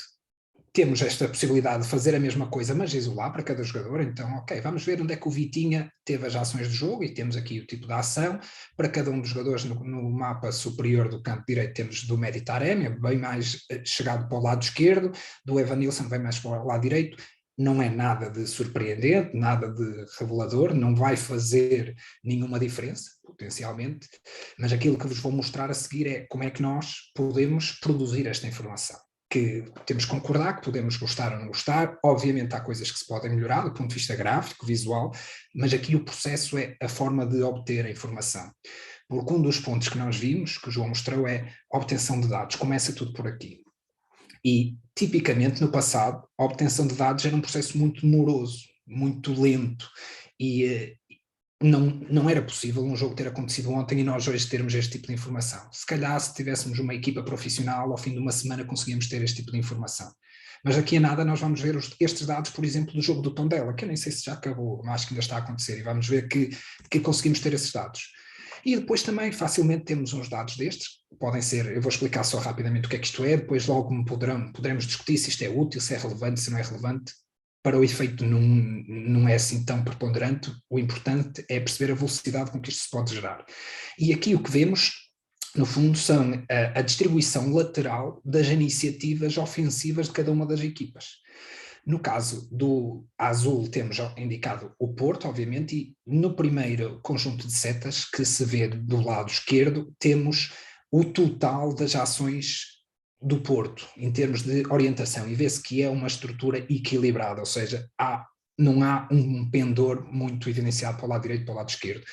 temos esta possibilidade de fazer a mesma coisa, mas isolar para cada jogador. Então, ok, vamos ver onde é que o Vitinha teve as ações do jogo, e temos aqui o tipo de ação. Para cada um dos jogadores no mapa superior do canto direito temos do Mehdi Taremi, bem mais chegado para o lado esquerdo, do Evanilson bem mais para o lado direito. Não é nada de surpreendente, nada de revelador, não vai fazer nenhuma diferença, potencialmente, mas aquilo que vos vou mostrar a seguir é como é que nós podemos produzir esta informação. Que temos que concordar, que podemos gostar ou não gostar. Obviamente há coisas que se podem melhorar do ponto de vista gráfico, visual, mas aqui o processo é a forma de obter a informação. Porque um dos pontos que nós vimos, que o João mostrou, é a obtenção de dados. Começa tudo por aqui. E, tipicamente, no passado, a obtenção de dados era um processo muito moroso, muito lento, e não era possível um jogo ter acontecido ontem e nós hoje termos este tipo de informação. Se calhar, se tivéssemos uma equipa profissional, ao fim de uma semana conseguíamos ter este tipo de informação. Mas daqui a nada nós vamos ver estes dados, por exemplo, do jogo do Tondela, que eu nem sei se já acabou, mas acho que ainda está a acontecer, e vamos ver que conseguimos ter esses dados. E depois também facilmente temos uns dados destes, podem ser, eu vou explicar só rapidamente o que é que isto é, depois logo poderemos discutir se isto é útil, se é relevante, se não é relevante. Para o efeito não é assim tão preponderante, o importante é perceber a velocidade com que isto se pode gerar. E aqui o que vemos, no fundo, são a distribuição lateral das iniciativas ofensivas de cada uma das equipas. No caso do azul temos indicado o Porto, obviamente, e no primeiro conjunto de setas que se vê do lado esquerdo temos o total das ações do Porto, em termos de orientação, e vê-se que é uma estrutura equilibrada, ou seja, não há um pendor muito evidenciado para o lado direito e para o lado esquerdo.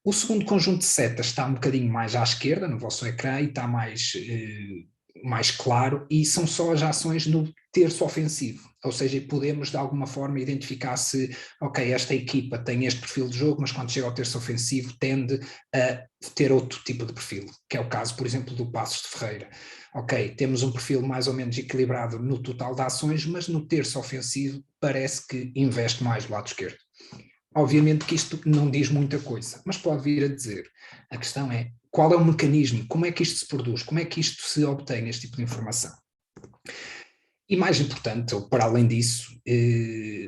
O segundo conjunto de setas está um bocadinho mais à esquerda, no vosso ecrã, e está mais claro, e são só as ações no terço ofensivo, ou seja, podemos de alguma forma identificar se, ok, esta equipa tem este perfil de jogo, mas quando chega ao terço ofensivo tende a ter outro tipo de perfil, que é o caso, por exemplo, do Passos de Ferreira. Ok, temos um perfil mais ou menos equilibrado no total de ações, mas no terço ofensivo parece que investe mais do lado esquerdo. Obviamente que isto não diz muita coisa, mas pode vir a dizer. A questão é, qual é o mecanismo? Como é que isto se produz? Como é que isto se obtém, este tipo de informação? E mais importante, ou para além disso,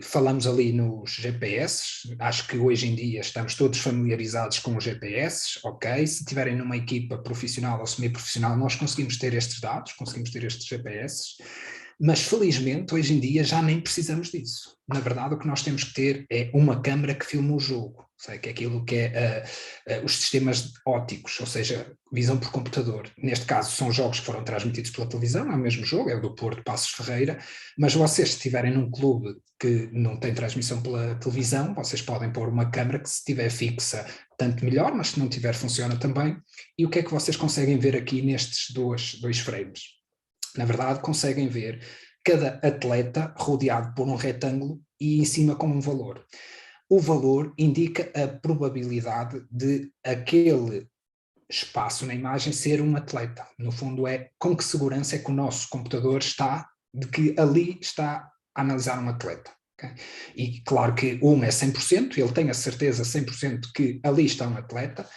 falamos ali nos GPS, acho que hoje em dia estamos todos familiarizados com os GPS, ok? Se tiverem numa equipa profissional ou semi-profissional, nós conseguimos ter estes dados, conseguimos ter estes GPS, mas felizmente hoje em dia já nem precisamos disso. Na verdade o que nós temos que ter é uma câmara que filme o jogo, sei, que é aquilo que é os sistemas ópticos, ou seja, visão por computador. Neste caso são jogos que foram transmitidos pela televisão, é o mesmo jogo, é o do Porto Passos Ferreira, mas vocês se estiverem num clube que não tem transmissão pela televisão, vocês podem pôr uma câmara que se estiver fixa, tanto melhor, mas se não tiver funciona também. E o que é que vocês conseguem ver aqui nestes dois frames? Na verdade, conseguem ver cada atleta rodeado por um retângulo e em cima com um valor. O valor indica a probabilidade de aquele espaço na imagem ser um atleta. No fundo, é com que segurança é que o nosso computador está de que ali está a analisar um atleta. Okay? E claro que um é 100%, ele tem a certeza 100% que ali está um atleta,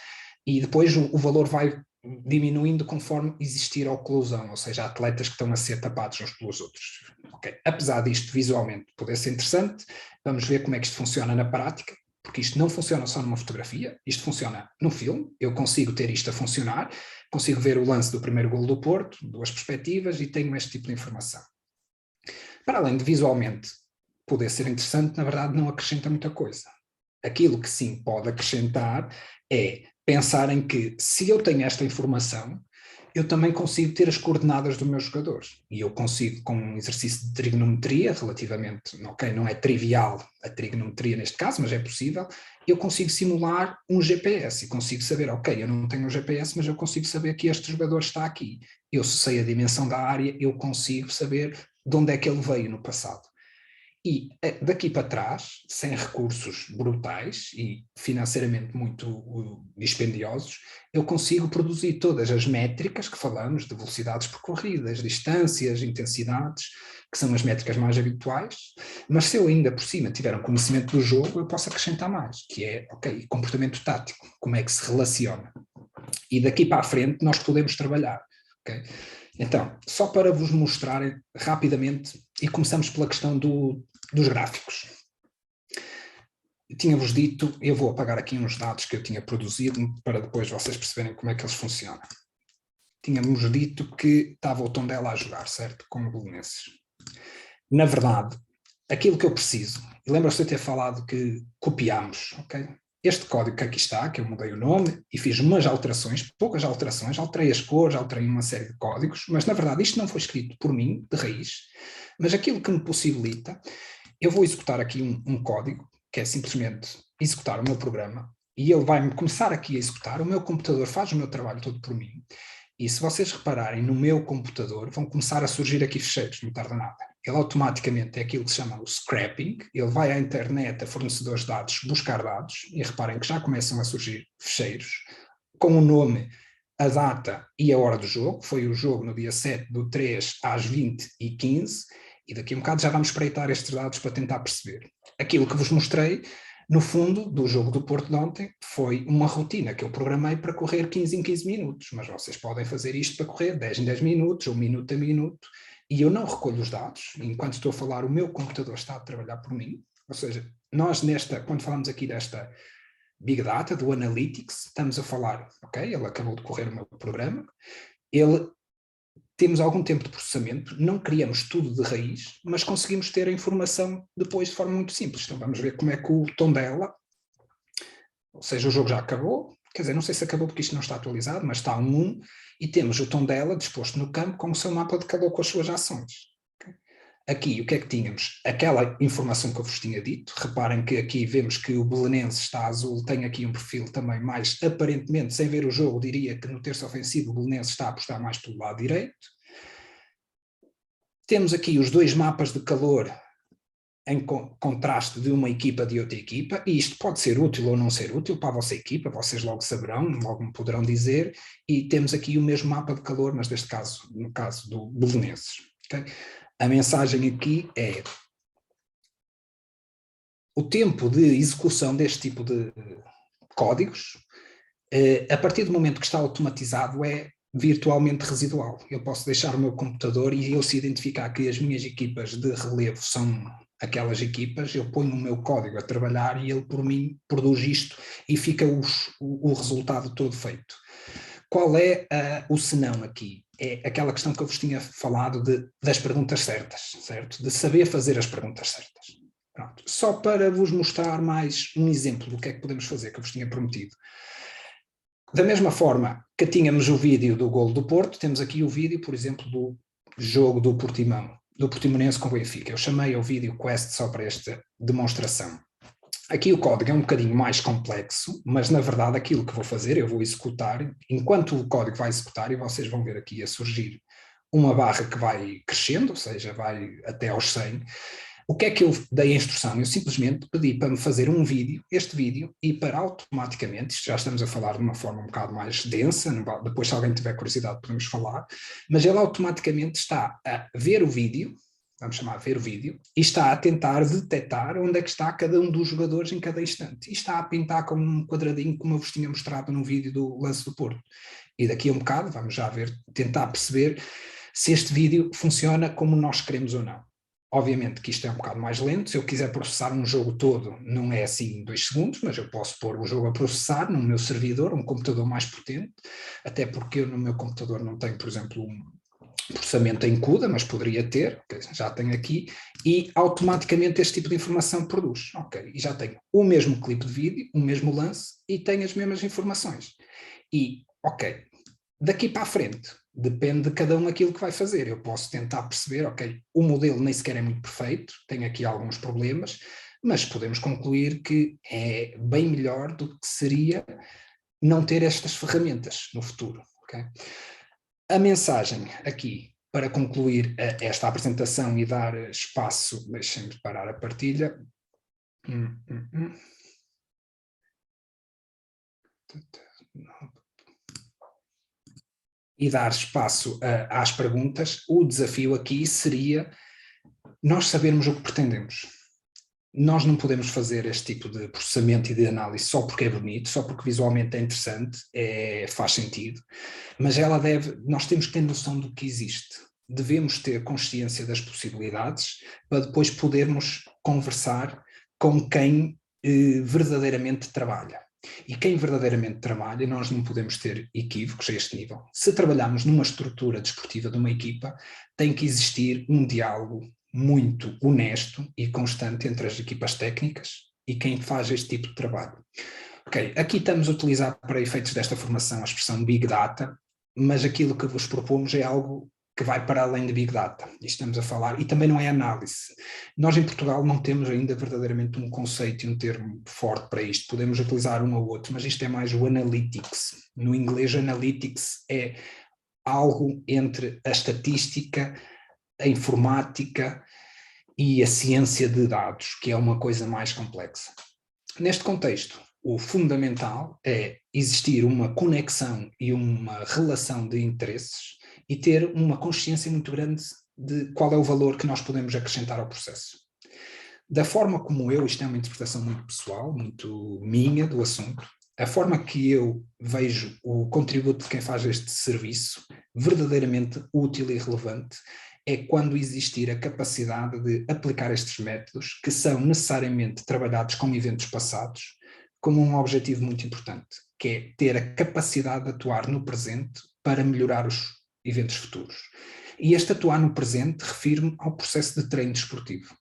e depois o valor vai diminuindo conforme existir a oclusão, ou seja, atletas que estão a ser tapados uns pelos outros. Okay. Apesar disto visualmente poder ser interessante, vamos ver como é que isto funciona na prática, porque isto não funciona só numa fotografia, isto funciona no filme, eu consigo ter isto a funcionar, consigo ver o lance do primeiro golo do Porto, duas perspectivas, e tenho este tipo de informação. Para além de visualmente poder ser interessante, na verdade não acrescenta muita coisa. Aquilo que sim pode acrescentar é pensar em que, se eu tenho esta informação, eu também consigo ter as coordenadas dos meus jogadores. E eu consigo, com um exercício de trigonometria, relativamente, ok, não é trivial a trigonometria neste caso, mas é possível, eu consigo simular um GPS e consigo saber, ok, eu não tenho um GPS, mas eu consigo saber que este jogador está aqui. Eu, se sei a dimensão da área, eu consigo saber de onde é que ele veio no passado. E daqui para trás, sem recursos brutais e financeiramente muito dispendiosos, eu consigo produzir todas as métricas que falamos, de velocidades percorridas, distâncias, intensidades, que são as métricas mais habituais, mas se eu ainda por cima tiver um conhecimento do jogo, eu posso acrescentar mais, que é, ok, comportamento tático, como é que se relaciona. E daqui para a frente nós podemos trabalhar, ok? Então, só para vos mostrar rapidamente, e começamos pela questão dos gráficos. Eu tinha-vos dito, eu vou apagar aqui uns dados que eu tinha produzido, para depois vocês perceberem como é que eles funcionam. Tínhamos dito que estava o Tondela a jogar, certo? Com o Belenenses. Na verdade, aquilo que eu preciso, e lembra-se de eu ter falado que copiámos, ok? Este código que aqui está, que eu mudei o nome e fiz umas alterações, poucas alterações, alterei as cores, alterei uma série de códigos, mas na verdade isto não foi escrito por mim, de raiz, mas aquilo que me possibilita, eu vou executar aqui um código, que é simplesmente executar o meu programa, e ele vai-me começar aqui a executar, o meu computador faz o meu trabalho todo por mim, e se vocês repararem no meu computador, vão começar a surgir aqui ficheiros, não tarda nada. Ele automaticamente é aquilo que se chama o scrapping, ele vai à internet, a fornecedores de dados, buscar dados, e reparem que já começam a surgir ficheiros, com o nome, a data e a hora do jogo, foi o jogo no dia 7/3 às 20h15, e daqui a um bocado já vamos espreitar estes dados para tentar perceber. Aquilo que vos mostrei, no fundo, do jogo do Porto de ontem, foi uma rotina que eu programei para correr 15 em 15 minutos, mas vocês podem fazer isto para correr 10 em 10 minutos, ou minuto a minuto, e eu não recolho os dados. Enquanto estou a falar, o meu computador está a trabalhar por mim, ou seja, nós quando falamos aqui desta Big Data, do Analytics, estamos a falar, ok, ele acabou de correr o meu programa, temos algum tempo de processamento, não criamos tudo de raiz, mas conseguimos ter a informação depois de forma muito simples. Então vamos ver como é que o Tondela, ou seja, o jogo já acabou, quer dizer, não sei se acabou porque isto não está atualizado, mas está 1-1, e temos o Tondela disposto no campo com o seu mapa de calor com as suas ações. Aqui, o que é que tínhamos? Aquela informação que eu vos tinha dito, reparem que aqui vemos que o Belenenses está azul, tem aqui um perfil também mais, aparentemente, sem ver o jogo, diria que no terço ofensivo o Belenenses está a apostar mais pelo lado direito. Temos aqui os dois mapas de calor em contraste de uma equipa de outra equipa, e isto pode ser útil ou não ser útil para a vossa equipa, vocês logo saberão, logo me poderão dizer, e temos aqui o mesmo mapa de calor, mas neste caso, no caso do Belenenses. Okay? A mensagem aqui é o tempo de execução deste tipo de códigos, a partir do momento que está automatizado, é virtualmente residual. Eu posso deixar o meu computador e eu se identificar que as minhas equipas de relevo são aquelas equipas, eu ponho o meu código a trabalhar e ele por mim produz isto e fica o resultado todo feito. Qual é o senão aqui? É aquela questão que eu vos tinha falado das perguntas certas, certo? De saber fazer as perguntas certas. Pronto. Só para vos mostrar mais um exemplo do que é que podemos fazer, que eu vos tinha prometido. Da mesma forma que tínhamos o vídeo do golo do Porto, temos aqui o vídeo, por exemplo, do jogo do Portimão, do Portimonense com o Benfica. Eu chamei o vídeo Quest só para esta demonstração. Aqui o código é um bocadinho mais complexo, mas na verdade aquilo que vou fazer, eu vou executar, enquanto o código vai executar, e vocês vão ver aqui a surgir uma barra que vai crescendo, ou seja, vai até aos 100, o que é que eu dei a instrução? Eu simplesmente pedi para me fazer um vídeo, este vídeo, e para automaticamente, isto já estamos a falar de uma forma um bocado mais densa, depois se alguém tiver curiosidade podemos falar, mas ele automaticamente está a ver o vídeo, vamos chamar a ver o vídeo, e está a tentar detectar onde é que está cada um dos jogadores em cada instante. E está a pintar como um quadradinho, como eu vos tinha mostrado no vídeo do lance do Porto. E daqui a um bocado, vamos já ver, tentar perceber se este vídeo funciona como nós queremos ou não. Obviamente que isto é um bocado mais lento, se eu quiser processar um jogo todo, não é assim em 2 segundos, mas eu posso pôr o jogo a processar no meu servidor, um computador mais potente, até porque eu no meu computador não tenho, por exemplo, um processamento em CUDA, mas poderia ter, okay, já tenho aqui, e automaticamente este tipo de informação produz. Ok, e já tenho o mesmo clipe de vídeo, o mesmo lance, e tenho as mesmas informações. E, ok, daqui para a frente, Depende de cada um aquilo que vai fazer. Eu posso tentar perceber, ok, o modelo nem sequer é muito perfeito, tem aqui alguns problemas, mas podemos concluir que é bem melhor do que seria não ter estas ferramentas no futuro. Okay? A mensagem aqui, para concluir esta apresentação e dar espaço, deixem-me parar a partilha. E dar espaço às perguntas, o desafio aqui seria nós sabermos o que pretendemos. Nós não podemos fazer este tipo de processamento e de análise só porque é bonito, só porque visualmente é interessante, faz sentido, mas nós temos que ter noção do que existe. Devemos ter consciência das possibilidades para depois podermos conversar com quem verdadeiramente trabalha. E quem verdadeiramente trabalha, nós não podemos ter equívocos a este nível. Se trabalharmos numa estrutura desportiva de uma equipa, tem que existir um diálogo muito honesto e constante entre as equipas técnicas e quem faz este tipo de trabalho. Ok, aqui estamos a utilizar para efeitos desta formação a expressão Big Data, mas aquilo que vos propomos é algo que vai para além de Big Data. E estamos a falar, e também não é análise. Nós em Portugal não temos ainda verdadeiramente um conceito e um termo forte para isto. Podemos utilizar um ou outro, mas isto é mais o Analytics. No inglês, Analytics é algo entre a estatística, a informática e a ciência de dados, que é uma coisa mais complexa. Neste contexto, o fundamental é existir uma conexão e uma relação de interesses e ter uma consciência muito grande de qual é o valor que nós podemos acrescentar ao processo. Da forma como isto é uma interpretação muito pessoal, muito minha do assunto, a forma que eu vejo o contributo de quem faz este serviço verdadeiramente útil e relevante é quando existir a capacidade de aplicar estes métodos que são necessariamente trabalhados com eventos passados como um objetivo muito importante, que é ter a capacidade de atuar no presente para melhorar os eventos futuros. E este atuar no presente refiro-me ao processo de treino desportivo.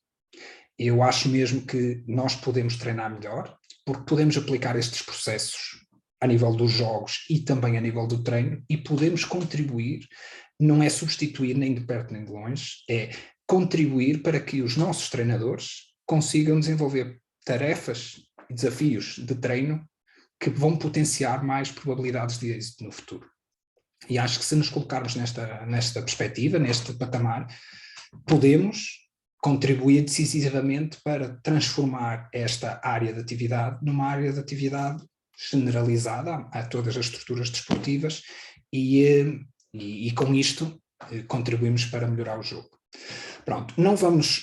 Eu acho mesmo que nós podemos treinar melhor, porque podemos aplicar estes processos a nível dos jogos e também a nível do treino e podemos contribuir, não é substituir nem de perto nem de longe, é contribuir para que os nossos treinadores consigam desenvolver tarefas e desafios de treino que vão potenciar mais probabilidades de êxito no futuro. E acho que se nos colocarmos nesta perspectiva, neste patamar, podemos contribuir decisivamente para transformar esta área de atividade numa área de atividade generalizada a todas as estruturas desportivas e com isto contribuímos para melhorar o jogo. Pronto,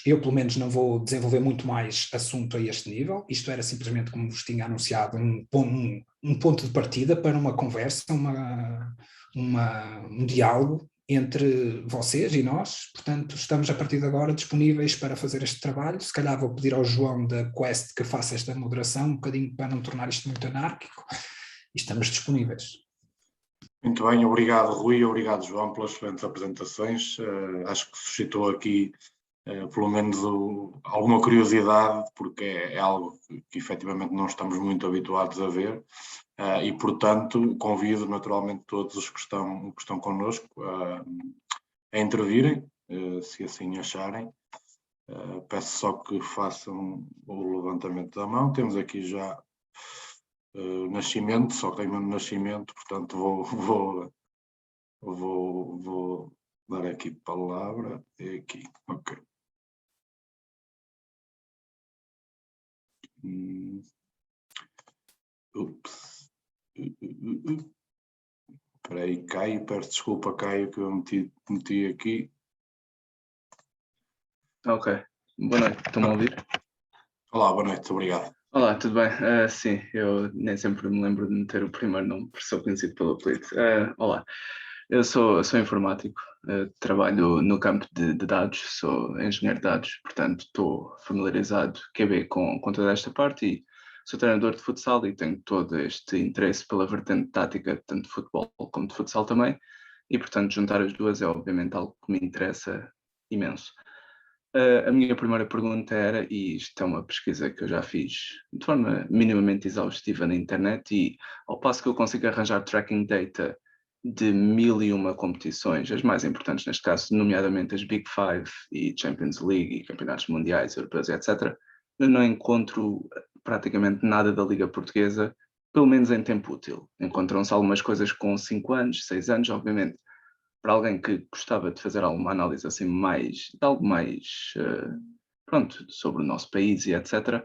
eu pelo menos não vou desenvolver muito mais assunto a este nível, isto era simplesmente, como vos tinha anunciado, um ponto de partida para uma conversa, um diálogo entre vocês e nós, portanto estamos a partir de agora disponíveis para fazer este trabalho. Se calhar vou pedir ao João da Quest que faça esta moderação, um bocadinho para não tornar isto muito anárquico, e estamos disponíveis. Muito bem, obrigado Rui, obrigado João pelas excelentes apresentações, acho que suscitou aqui pelo menos alguma curiosidade, porque é algo que efetivamente não estamos muito habituados a ver. E, portanto, convido naturalmente todos os que estão connosco a intervirem, se assim acharem. Peço só que façam o levantamento da mão. Temos aqui já Nascimento, só que tem mesmo Nascimento, portanto vou dar aqui palavra. É aqui, ok. Ups. Espera aí, Caio, peço desculpa, Caio, que eu meti aqui. Ok, boa noite, estão-me a ouvir? Olá, boa noite, obrigado. Olá, tudo bem? Sim, eu nem sempre me lembro de meter o primeiro nome, por sou conhecido pelo apelido. Olá, eu sou informático, trabalho no campo de dados, sou engenheiro de dados, portanto estou familiarizado, com toda esta parte e sou treinador de futsal e tenho todo este interesse pela vertente tática, tanto de futebol como de futsal também, e portanto juntar as duas é obviamente algo que me interessa imenso. A minha primeira pergunta era, e isto é uma pesquisa que eu já fiz de forma minimamente exaustiva na internet, e ao passo que eu consigo arranjar tracking data de 1001 competições, as mais importantes neste caso, nomeadamente as Big Five e Champions League e campeonatos mundiais, europeus, etc., eu não encontro praticamente nada da Liga Portuguesa, pelo menos em tempo útil. Encontram-se algumas coisas com 5 anos, 6 anos, obviamente, para alguém que gostava de fazer alguma análise assim de algo mais, pronto, sobre o nosso país e etc.,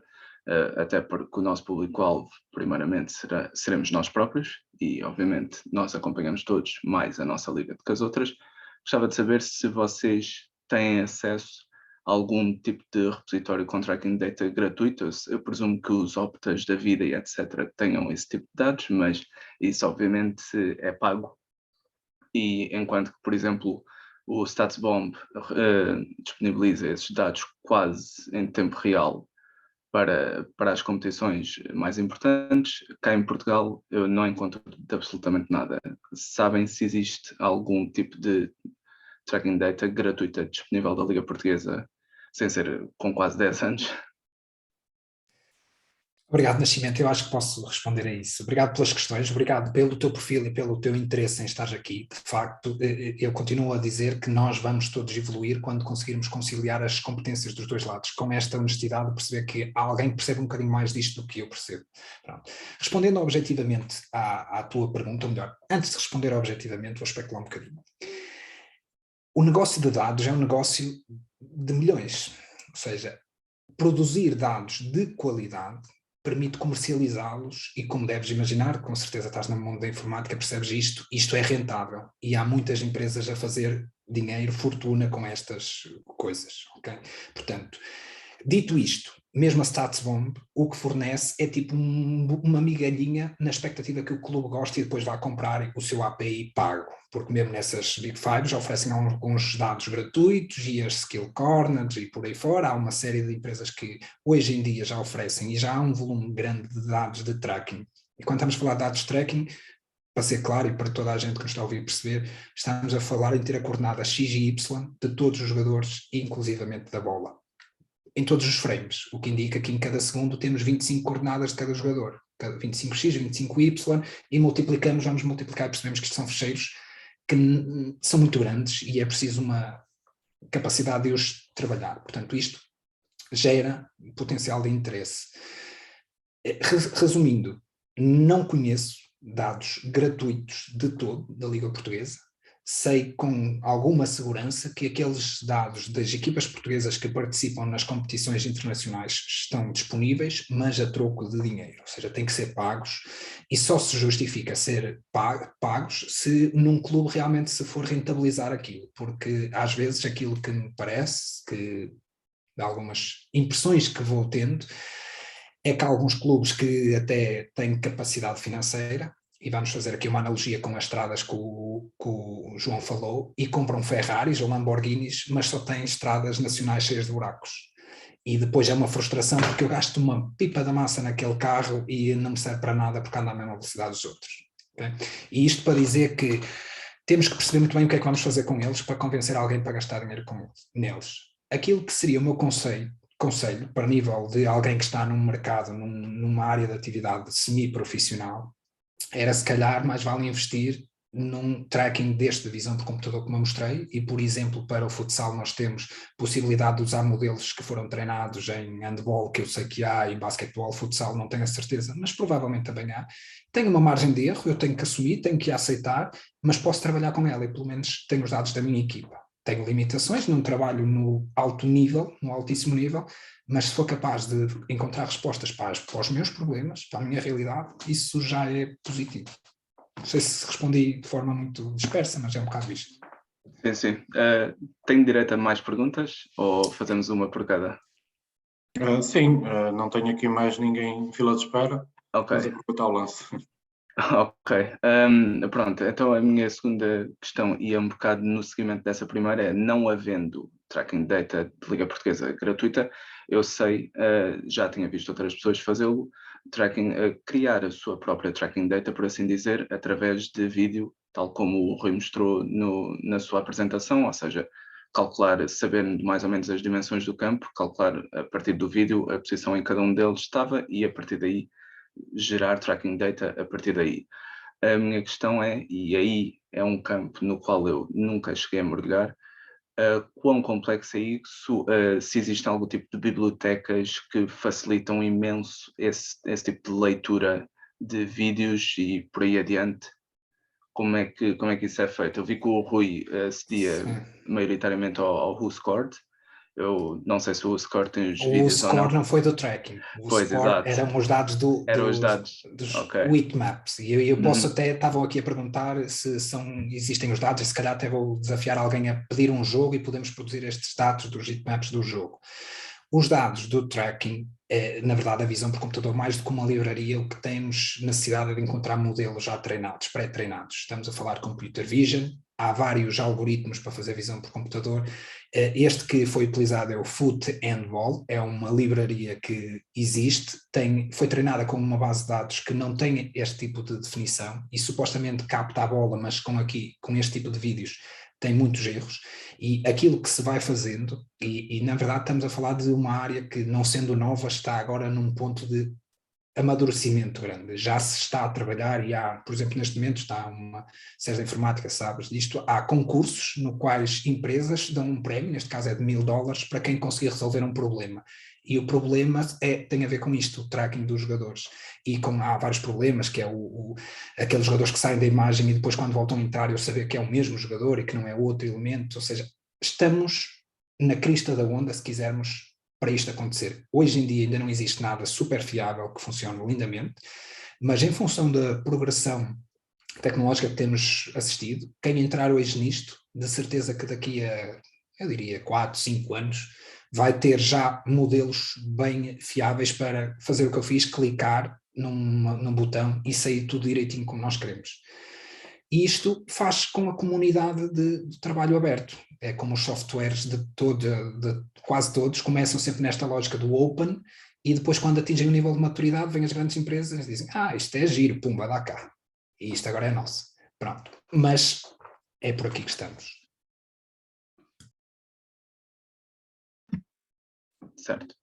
até porque o nosso público-alvo, primeiramente, seremos nós próprios e, obviamente, nós acompanhamos todos mais a nossa liga do que as outras. Gostava de saber se vocês têm acesso a algum tipo de repositório com tracking data gratuito. Eu presumo que os Optas da vida e etc. tenham esse tipo de dados, mas isso, obviamente, é pago. E enquanto que, por exemplo, o StatsBomb disponibiliza esses dados quase em tempo real para as competições mais importantes, cá em Portugal eu não encontro de absolutamente nada. Sabem se existe algum tipo de tracking data gratuita disponível da Liga Portuguesa, sem ser com quase 10 anos? Obrigado, Nascimento. Eu acho que posso responder a isso. Obrigado pelas questões, obrigado pelo teu perfil e pelo teu interesse em estar aqui. De facto, eu continuo a dizer que nós vamos todos evoluir quando conseguirmos conciliar as competências dos dois lados, com esta honestidade de perceber que há alguém que percebe um bocadinho mais disto do que eu percebo. Pronto. Respondendo objetivamente à tua pergunta, ou melhor, antes de responder objetivamente, vou especular um bocadinho. O negócio de dados é um negócio de milhões, ou seja, produzir dados de qualidade permite comercializá-los e, como deves imaginar, com certeza estás no mundo da informática, percebes isto é rentável e há muitas empresas a fazer dinheiro, fortuna com estas coisas, ok? Portanto, dito isto, mesmo a StatsBomb, o que fornece é tipo uma migalhinha na expectativa que o clube goste e depois vá comprar o seu API pago, porque mesmo nessas Big Five já oferecem alguns dados gratuitos e as Skill Corners e por aí fora. Há uma série de empresas que hoje em dia já oferecem e já há um volume grande de dados de tracking. E quando estamos a falar de dados de tracking, para ser claro e para toda a gente que nos está a ouvir perceber, estamos a falar em ter a coordenada X e Y de todos os jogadores, inclusivamente da bola, em todos os frames, o que indica que em cada segundo temos 25 coordenadas de cada jogador, 25x, 25y, e vamos multiplicar e percebemos que isto são fecheiros que são muito grandes e é preciso uma capacidade de os trabalhar. Portanto, isto gera potencial de interesse. Resumindo, não conheço dados gratuitos de todo da Liga Portuguesa. Sei com alguma segurança que aqueles dados das equipas portuguesas que participam nas competições internacionais estão disponíveis, mas a troco de dinheiro, ou seja, têm que ser pagos e só se justifica ser pagos se num clube realmente se for rentabilizar aquilo, porque às vezes aquilo que me parece, que de algumas impressões que vou tendo, é que há alguns clubes que até têm capacidade financeira, e vamos fazer aqui uma analogia com as estradas que o João falou, e compram Ferraris ou Lamborghinis, mas só têm estradas nacionais cheias de buracos. E depois é uma frustração porque eu gasto uma pipa da massa naquele carro e não me serve para nada porque anda à mesma velocidade dos outros. Okay? E isto para dizer que temos que perceber muito bem o que é que vamos fazer com eles para convencer alguém para gastar dinheiro neles. Aquilo que seria o meu conselho para nível de alguém que está num mercado, numa área de atividade semi-profissional, era se calhar mais vale investir num tracking desta visão de computador como eu mostrei, e por exemplo para o futsal nós temos possibilidade de usar modelos que foram treinados em handball, que eu sei que há, em basquetebol, futsal não tenho a certeza, mas provavelmente também há. Tenho uma margem de erro, eu tenho que assumir, tenho que aceitar, mas posso trabalhar com ela e pelo menos tenho os dados da minha equipa. Tenho limitações, não trabalho no alto nível, no altíssimo nível, mas se for capaz de encontrar respostas para os meus problemas, para a minha realidade, isso já é positivo. Não sei se respondi de forma muito dispersa, mas é um bocado isto. Sim, sim. Tenho direito a mais perguntas ou fazemos uma por cada? Sim, não tenho aqui mais ninguém em fila de espera. Ok. Vamos aproveitar o lance. Ok. Pronto, então a minha segunda questão ia um bocado no seguimento dessa primeira, é não havendo tracking data de Liga Portuguesa gratuita, eu sei, já tinha visto outras pessoas fazê-lo, criar a sua própria tracking data, por assim dizer, através de vídeo, tal como o Rui mostrou na sua apresentação, ou seja, calcular, sabendo mais ou menos as dimensões do campo, calcular a partir do vídeo a posição em que cada um deles estava e a partir daí gerar tracking data a partir daí. A minha questão é, e aí é um campo no qual eu nunca cheguei a mergulhar. Quão complexo é isso? Se existem algum tipo de bibliotecas que facilitam imenso esse tipo de leitura de vídeos e por aí adiante? Como é que isso é feito? Eu vi que o Rui cedia maioritariamente ao WhoScored. Eu não sei se o WhoScored tem os vídeos ou não. O score não foi do tracking. O Pois, score exato. eram os dados Eram os dados. dos Ok. heatmaps. E eu posso até, estavam aqui a perguntar se existem os dados, e se calhar até vou desafiar alguém a pedir um jogo e podemos produzir estes dados dos heatmaps do jogo. Os dados do tracking, na verdade, a visão por computador, mais do que uma livraria, o que temos necessidade é de encontrar modelos já treinados, pré-treinados. Estamos a falar de computer vision, há vários algoritmos para fazer visão por computador. Este que foi utilizado é o Foot and Ball, é uma livraria que existe, foi treinada com uma base de dados que não tem este tipo de definição e supostamente capta a bola, mas com este tipo de vídeos tem muitos erros, e aquilo que se vai fazendo, e na verdade estamos a falar de uma área que, não sendo nova, está agora num ponto de amadurecimento grande. Já se está a trabalhar e há, por exemplo, neste momento está uma série de informática, sabes disto, há concursos no quais empresas dão um prémio, neste caso é de $1000, para quem conseguir resolver um problema. E o problema tem a ver com isto, o tracking dos jogadores. E há vários problemas, que é aqueles jogadores que saem da imagem e depois quando voltam a entrar eu saber que é o mesmo jogador e que não é outro elemento. Ou seja, estamos na crista da onda, se quisermos, para isto acontecer. Hoje em dia ainda não existe nada super fiável que funcione lindamente, mas em função da progressão tecnológica que temos assistido, quem entrar hoje nisto, de certeza que daqui a, eu diria, 4, 5 anos, vai ter já modelos bem fiáveis para fazer o que eu fiz, clicar num botão e sair tudo direitinho como nós queremos. E isto faz com a comunidade de trabalho aberto. É como os softwares de quase todos começam sempre nesta lógica do open, e depois, quando atingem o nível de maturidade, vêm as grandes empresas e dizem: isto é giro, pumba, dá cá. E isto agora é nosso. Pronto. Mas é por aqui que estamos. Certo.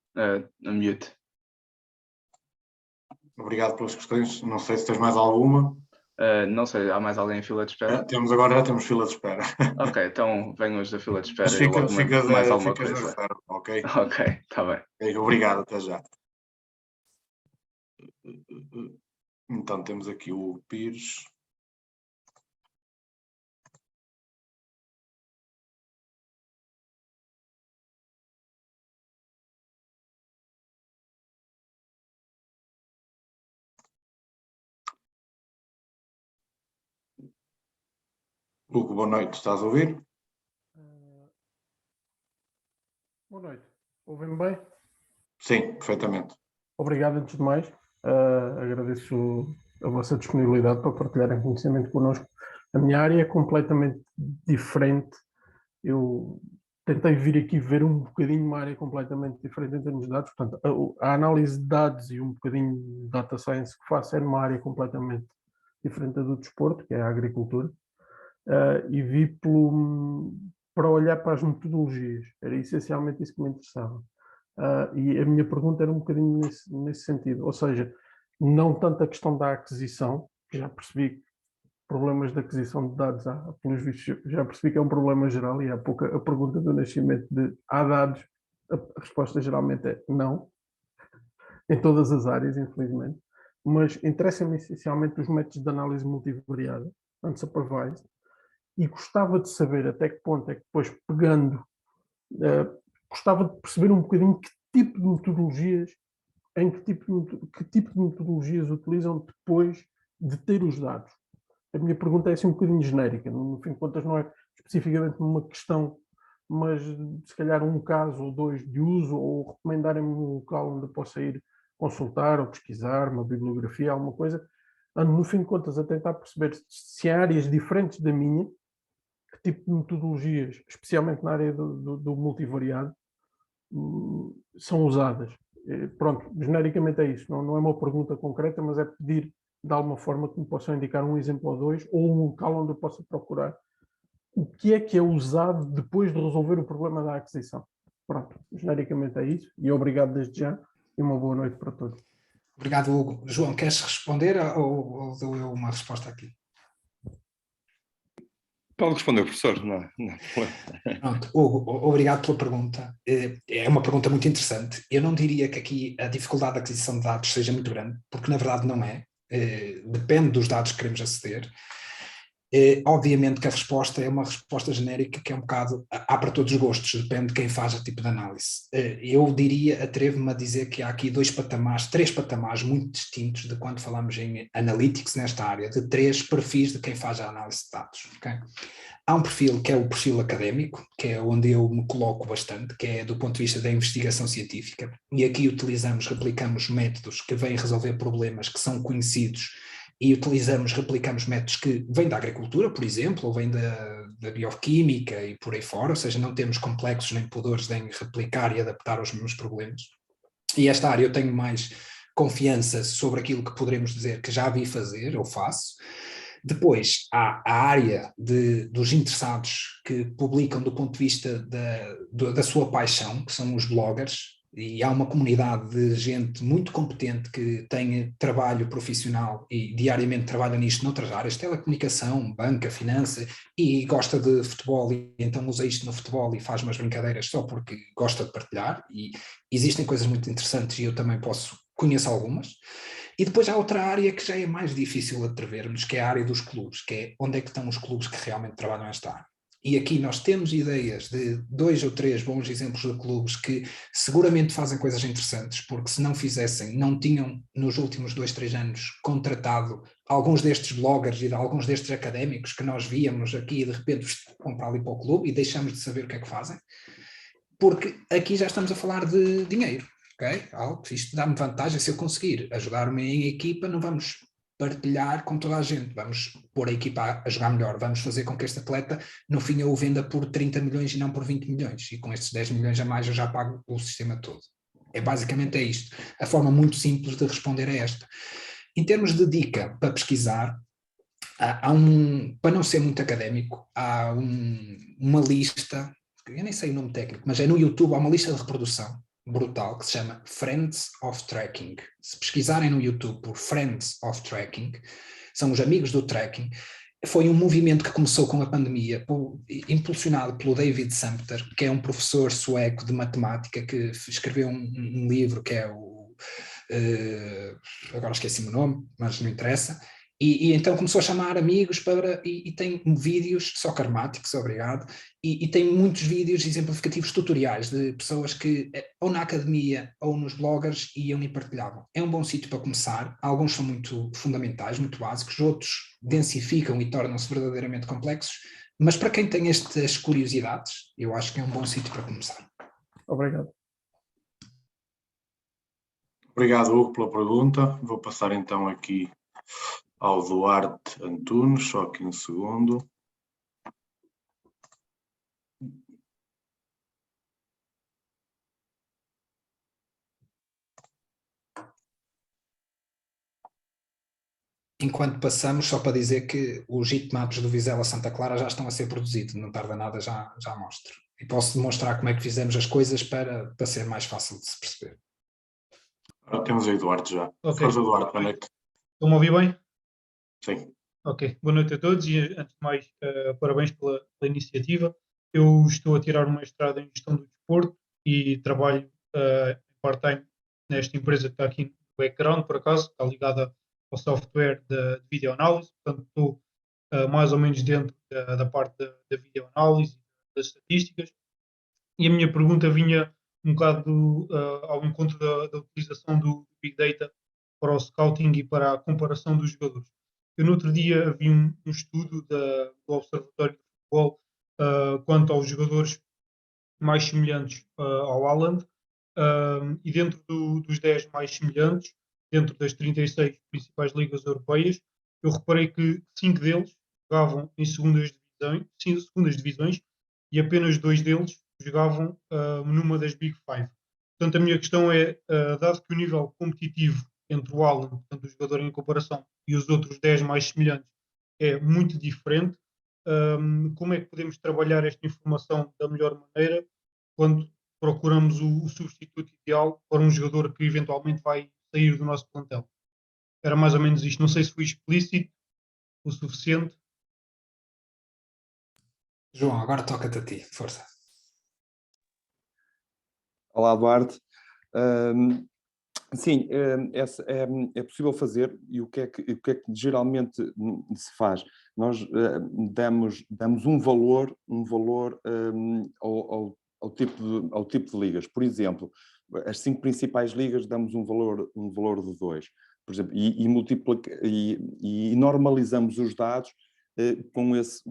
Unmute. Obrigado pelas questões. Não sei se tens mais alguma. Não sei, há mais alguém em fila de espera? Temos fila de espera. Ok, então venham os da fila de espera. Mas e logo mais alguma ficas coisa. na reserva, ok? Ok, está bem. Okay, obrigado, até já. Então temos aqui o Pires. Hugo, boa noite, estás a ouvir? Boa noite. Ouvem-me bem? Sim, perfeitamente. Obrigado, antes de mais. Agradeço a vossa disponibilidade para partilharem conhecimento connosco. A minha área é completamente diferente. Eu tentei vir aqui ver um bocadinho uma área completamente diferente em termos de dados. Portanto, a análise de dados e um bocadinho de data science que faço é numa área completamente diferente do desporto, que é a agricultura. E vi para olhar para as metodologias. Era essencialmente isso que me interessava. E a minha pergunta era um bocadinho nesse sentido. Ou seja, não tanto a questão da aquisição, que já percebi que problemas de aquisição de dados pelos vistos, já percebi que é um problema geral, e há pouco a pergunta do nascimento de há dados, a resposta geralmente é não, em todas as áreas, infelizmente. Mas interessa-me essencialmente os métodos de análise multivariada, unsupervised, e gostava de saber até que ponto é que depois, pegando, gostava de perceber um bocadinho que tipo de metodologias, que tipo de metodologias utilizam depois de ter os dados. A minha pergunta é assim um bocadinho genérica, no fim de contas não é especificamente uma questão, mas se calhar um caso ou dois de uso, ou recomendarem-me um local onde eu possa ir consultar ou pesquisar, uma bibliografia, alguma coisa, ando no fim de contas a tentar perceber se há áreas diferentes da minha, que tipo de metodologias, especialmente na área do multivariado, são usadas. Pronto, genericamente é isso. Não é uma pergunta concreta, mas é pedir de alguma forma que me possam indicar um exemplo ou dois, ou um local onde eu possa procurar o que é usado depois de resolver o problema da aquisição. Pronto, genericamente é isso. E obrigado desde já e uma boa noite para todos. Obrigado, Hugo. João, queres responder ou dou eu uma resposta aqui? Pode responder, professor. Não, não. Pronto, Hugo, obrigado pela pergunta. É uma pergunta muito interessante. Eu não diria que aqui a dificuldade de aquisição de dados seja muito grande, porque na verdade não é. Depende dos dados que queremos aceder. Obviamente que a resposta é uma resposta genérica que é um bocado, há para todos os gostos, depende de quem faz o tipo de análise. Eu diria, atrevo-me a dizer que há aqui três patamares muito distintos de quando falamos em analytics nesta área, de três perfis de quem faz a análise de dados. Okay? Há um perfil que é o perfil académico, que é onde eu me coloco bastante, que é do ponto de vista da investigação científica, e aqui replicamos métodos que vêm resolver problemas que são conhecidos e replicamos métodos que vêm da agricultura, por exemplo, ou vêm da bioquímica e por aí fora, ou seja, não temos complexos nem pudores em replicar e adaptar aos mesmos problemas. E esta área eu tenho mais confiança sobre aquilo que poderemos dizer que já vi fazer ou faço. Depois há a área dos interessados que publicam do ponto de vista da sua paixão, que são os bloggers, e há uma comunidade de gente muito competente que tem trabalho profissional e diariamente trabalha nisto noutras áreas, telecomunicação, banca, finança, e gosta de futebol e então usa isto no futebol e faz umas brincadeiras só porque gosta de partilhar, e existem coisas muito interessantes e eu também conheço algumas. E depois há outra área que já é mais difícil de atrevermos, que é a área dos clubes, que é onde é que estão os clubes que realmente trabalham esta área. E aqui nós temos ideias de 2 ou 3 bons exemplos de clubes que seguramente fazem coisas interessantes, porque se não fizessem, não tinham nos últimos 2, 3 anos contratado alguns destes bloggers e alguns destes académicos que nós víamos aqui e de repente vão para ali para o clube e deixamos de saber o que é que fazem, porque aqui já estamos a falar de dinheiro. Okay? Isto dá-me vantagem se eu conseguir ajudar-me em equipa, não vamos partilhar com toda a gente, vamos pôr a equipa a jogar melhor, vamos fazer com que este atleta no fim eu o venda por 30 milhões e não por 20 milhões, e com estes 10 milhões a mais eu já pago o sistema todo. Basicamente é isto, a forma muito simples de responder a esta. Em termos de dica para pesquisar, para não ser muito académico, há uma lista, eu nem sei o nome técnico, mas é no YouTube, há uma lista de reprodução brutal que se chama Friends of Tracking. Se pesquisarem no YouTube por Friends of Tracking, são os amigos do tracking. Foi um movimento que começou com a pandemia, impulsionado pelo David Sumpter, que é um professor sueco de matemática que escreveu um livro que é agora esqueci-me o nome, mas não interessa. E então começou a chamar amigos e tem vídeos, só karmáticos, obrigado, e tem muitos vídeos exemplificativos tutoriais de pessoas que ou na academia ou nos bloggers iam e partilhavam. É um bom sítio para começar, alguns são muito fundamentais, muito básicos, outros densificam e tornam-se verdadeiramente complexos, mas para quem tem estas curiosidades, eu acho que é um bom sítio para começar. Obrigado. Obrigado, Hugo, pela pergunta. Vou passar então aqui ao Duarte Antunes, só aqui um segundo. Enquanto passamos, só para dizer que os heatmaps do Vizela Santa Clara já estão a ser produzidos, não tarda nada, já mostro. E posso demonstrar como é que fizemos as coisas para ser mais fácil de se perceber. Temos aí o Duarte já. Ok. Força, Duarte, boa noite. Estão-me a ouvir bem? Sim. Ok. Boa noite a todos e, antes de mais, parabéns pela iniciativa. Eu estou a tirar um mestrado em Gestão do Desporto e trabalho part-time nesta empresa que está aqui no background, por acaso, está ligada ao software de videoanálise, portanto estou mais ou menos dentro da parte da videoanálise, das estatísticas, e a minha pergunta vinha um bocado ao encontro da utilização do Big Data para o scouting e para a comparação dos jogadores. Eu no outro dia vi um estudo do Observatório de Futebol quanto aos jogadores mais semelhantes ao Haaland, e dentro dos 10 mais semelhantes, dentro das 36 principais ligas europeias, eu reparei que 5 deles jogavam em segundas divisões e apenas 2 deles jogavam numa das Big Five. Portanto, a minha questão é, dado que o nível competitivo entre o Haaland, portanto, o jogador em comparação, e os outros 10 mais semelhantes é muito diferente, como é que podemos trabalhar esta informação da melhor maneira quando procuramos o substituto ideal para um jogador que eventualmente vai sair do nosso plantel? Era mais ou menos isto. Não sei se foi explícito o suficiente. João, agora toca-te a ti, força. Olá, Duarte. Sim, é possível fazer, e o que é que geralmente se faz? Nós damos um valor ao tipo de ligas. Por exemplo, as 5 principais ligas damos um valor de 2, por exemplo, e normalizamos os dados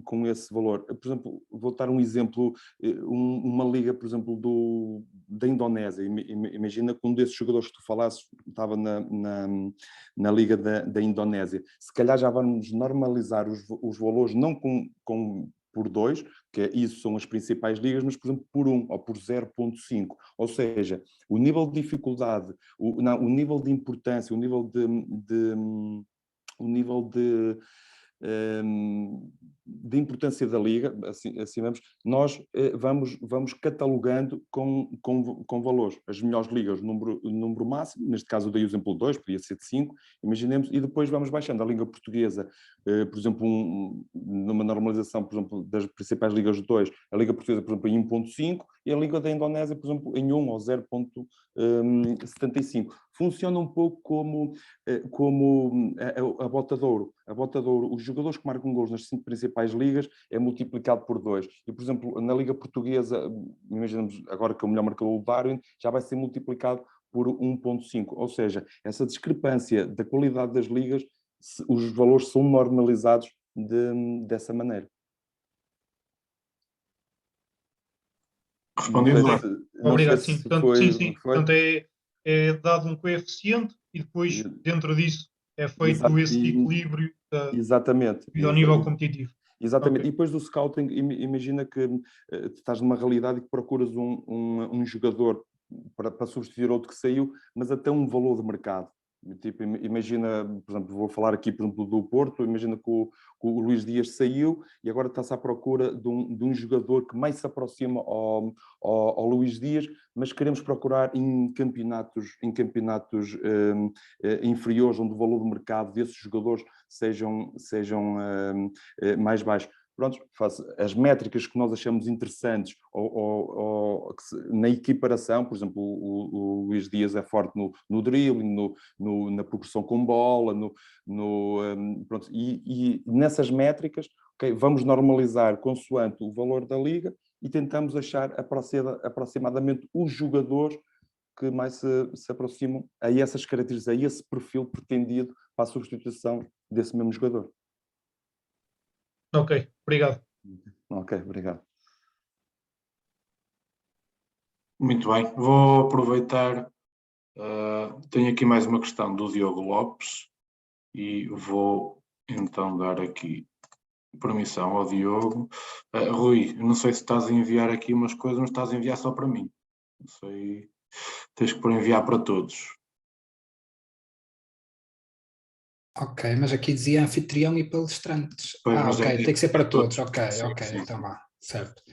com esse valor. Por exemplo, vou dar um exemplo, uma liga, por exemplo, da Indonésia. Imagina que um desses jogadores que tu falasses estava na liga da Indonésia. Se calhar já vamos normalizar os valores, não por 2, que isso são as principais ligas, mas, por exemplo, por 1 ou por 0,5. Ou seja, o nível de dificuldade, o nível de importância, o nível de importância da liga, assim vamos, nós vamos catalogando com valores. As melhores ligas, número máximo, neste caso eu dei o exemplo 2, podia ser de 5, imaginemos, e depois vamos baixando. A Liga Portuguesa, por exemplo, numa normalização, por exemplo, das principais ligas de 2, a Liga Portuguesa, por exemplo, em 1.5, e a Liga da Indonésia, por exemplo, em 1 ou 0.75. Funciona um pouco como a Bota de Ouro. A Bota de Ouro, os jogadores que marcam gols nas 5 principais ligas é multiplicado por 2. E, por exemplo, na Liga Portuguesa, imaginamos agora que o melhor marcador, o Darwin, já vai ser multiplicado por 1.5. Ou seja, essa discrepância da qualidade das ligas, os valores são normalizados dessa maneira. Respondido. Obrigado, sim. Portanto, sim. Portanto, é dado um coeficiente e depois, dentro disso, é feito esse equilíbrio exatamente, ao nível competitivo. Exatamente. Okay. E depois do scouting, imagina que estás numa realidade e que procuras um jogador para substituir outro que saiu, mas até um valor de mercado. Tipo, imagina, por exemplo, vou falar aqui, por exemplo, do Porto, imagina que o Luís Dias saiu e agora está-se à procura de um jogador que mais se aproxima ao Luís Dias, mas queremos procurar em campeonatos inferiores, onde o valor de mercado desses jogadores sejam mais baixos. Pronto, as métricas que nós achamos interessantes na equiparação, por exemplo, o Luís Dias é forte no dribbling, na progressão com bola, pronto, e nessas métricas, okay, vamos normalizar consoante o valor da liga e tentamos achar aproximadamente os jogadores que mais se aproximam a essas características, a esse perfil pretendido para a substituição desse mesmo jogador. Ok, obrigado. Ok, obrigado. Muito bem, vou aproveitar, tenho aqui mais uma questão do Diogo Lopes e vou então dar aqui permissão ao Diogo. Rui, não sei se estás a enviar aqui umas coisas, mas estás a enviar só para mim. Não sei, tens que pôr enviar para todos. Ok, mas aqui dizia anfitrião e palestrantes. Pois, ok, tem que ser para todos. Ok, sim, ok, sim. então vá, certo.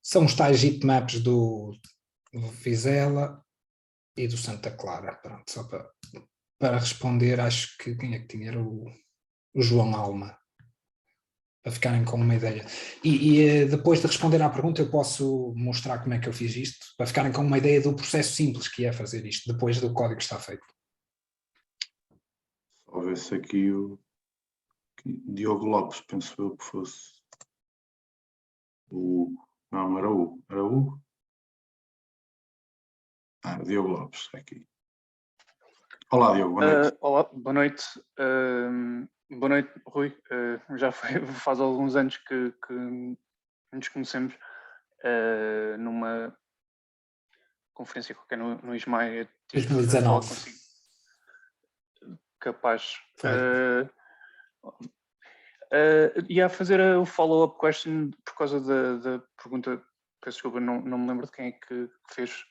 São os tais heatmaps do Vizela e do Santa Clara. Pronto, só para responder, acho que quem é que tinha? Era o João Alma, para ficarem com uma ideia. E depois de responder à pergunta, eu posso mostrar como é que eu fiz isto, para ficarem com uma ideia do processo simples que é fazer isto, depois do código estar feito. Só ver se aqui o Diogo Lopes, penso eu que fosse o Hugo. Não, era o Hugo. Era o Hugo? Diogo Lopes, aqui. Olá, Diogo, boa noite. Olá, boa noite. Boa noite, Rui. Já faz alguns anos que nos conhecemos numa conferência qualquer no Ismael. 2019. Capaz. Ia fazer o follow-up question por causa da pergunta, peço desculpa, não me lembro de quem é que fez.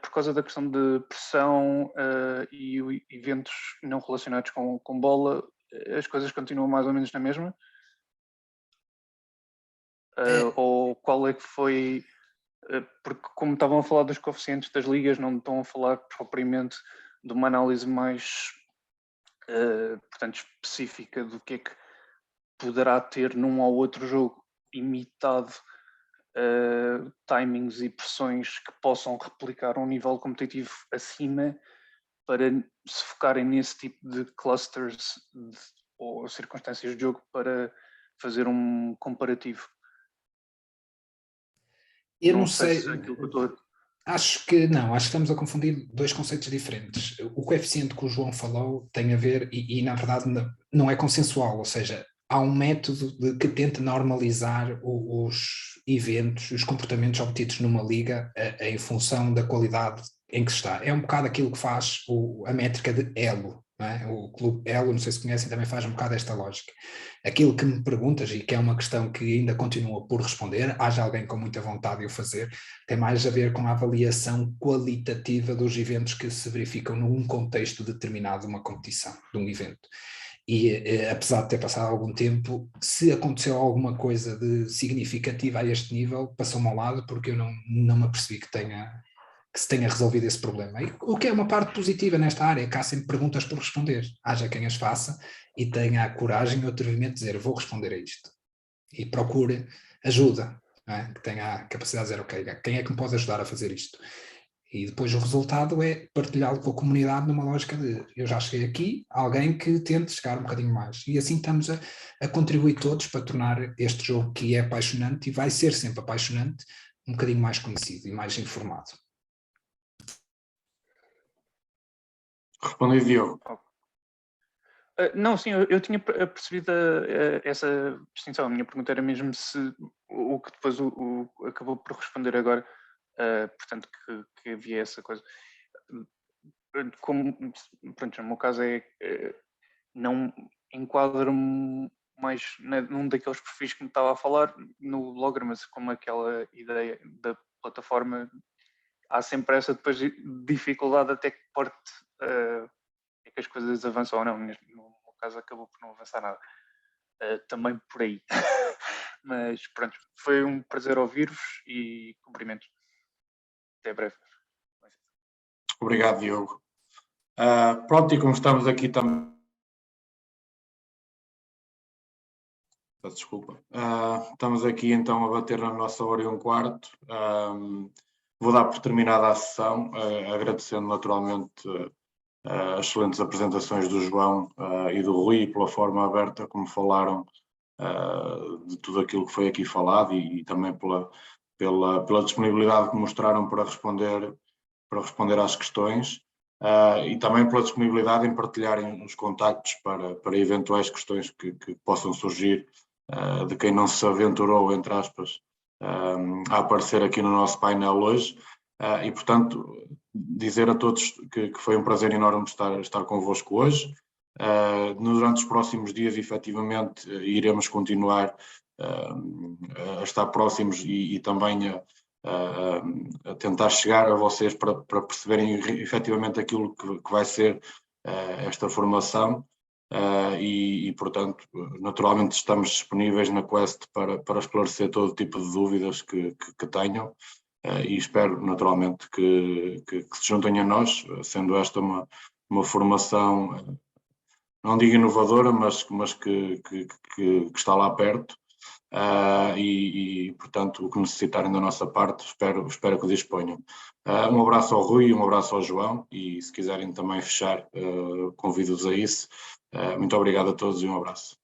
Por causa da questão de pressão e eventos não relacionados com bola, as coisas continuam mais ou menos na mesma? Ou qual é que foi... porque como estavam a falar dos coeficientes das ligas, não estão a falar propriamente de uma análise mais, portanto, específica do que é que poderá ter num ou outro jogo imitado timings e pressões que possam replicar um nível competitivo acima para se focarem nesse tipo de clusters ou circunstâncias de jogo para fazer um comparativo. Eu não sei. Se aquilo que eu estou... Acho que não, acho que estamos a confundir dois conceitos diferentes. O coeficiente que o João falou tem a ver, e na verdade não é consensual, ou seja, há um método que tenta normalizar os eventos, os comportamentos obtidos numa liga em função da qualidade em que está. É um bocado aquilo que faz a métrica de Elo. Não é? O Clube Elo, não sei se conhecem, também faz um bocado esta lógica. Aquilo que me perguntas, e que é uma questão que ainda continua por responder, haja alguém com muita vontade de o fazer, tem mais a ver com a avaliação qualitativa dos eventos que se verificam num contexto determinado de uma competição, de um evento. E apesar de ter passado algum tempo, se aconteceu alguma coisa de significativa a este nível, passou-me ao lado, porque eu não me apercebi que se tenha resolvido esse problema. E o que é uma parte positiva nesta área, que há sempre perguntas por responder. Haja quem as faça e tenha a coragem e o atrevimento de dizer, vou responder a isto. E procure ajuda, não é? Que tenha a capacidade de dizer, ok, quem é que me pode ajudar a fazer isto? E depois o resultado é partilhá-lo com a comunidade numa lógica de, eu já cheguei aqui, alguém que tente chegar um bocadinho mais. E assim estamos a contribuir todos para tornar este jogo, que é apaixonante e vai ser sempre apaixonante, um bocadinho mais conhecido e mais informado. Respondi, Diogo. Não, sim, eu tinha percebido essa distinção. A minha pergunta era mesmo se o que depois acabou por responder agora, portanto, que havia essa coisa. Como, pronto, no meu caso não enquadro-me mais num daqueles perfis que me estava a falar no Blogger, mas como aquela ideia da plataforma, há sempre essa depois dificuldade até que parte é que as coisas avançam ou não. No meu caso acabou por não avançar nada. Também por aí. Mas pronto, foi um prazer ouvir-vos e cumprimentos. Até breve. Obrigado, Diogo. Pronto, e como estamos aqui também... Desculpa. Estamos aqui então a bater na nossa hora e um quarto. Vou dar por terminada a sessão, agradecendo naturalmente as excelentes apresentações do João e do Rui, pela forma aberta como falaram de tudo aquilo que foi aqui falado e também pela disponibilidade que mostraram para responder às questões e também pela disponibilidade em partilharem os contactos para eventuais questões que possam surgir de quem não se aventurou, entre aspas, a aparecer aqui no nosso painel hoje. E, portanto, dizer a todos que foi um prazer enorme estar convosco hoje. Durante os próximos dias, efetivamente, iremos continuar a estar próximos e também a tentar chegar a vocês para perceberem efetivamente aquilo que vai ser esta formação. E, portanto, naturalmente estamos disponíveis na Quest para esclarecer todo tipo de dúvidas que tenham. E espero naturalmente que se juntem a nós, sendo esta uma formação, não digo inovadora, mas que está lá perto, e portanto o que necessitarem da nossa parte espero que disponham. Um abraço ao Rui, um abraço ao João, e se quiserem também fechar, convido-vos a isso. Muito obrigado a todos e um abraço.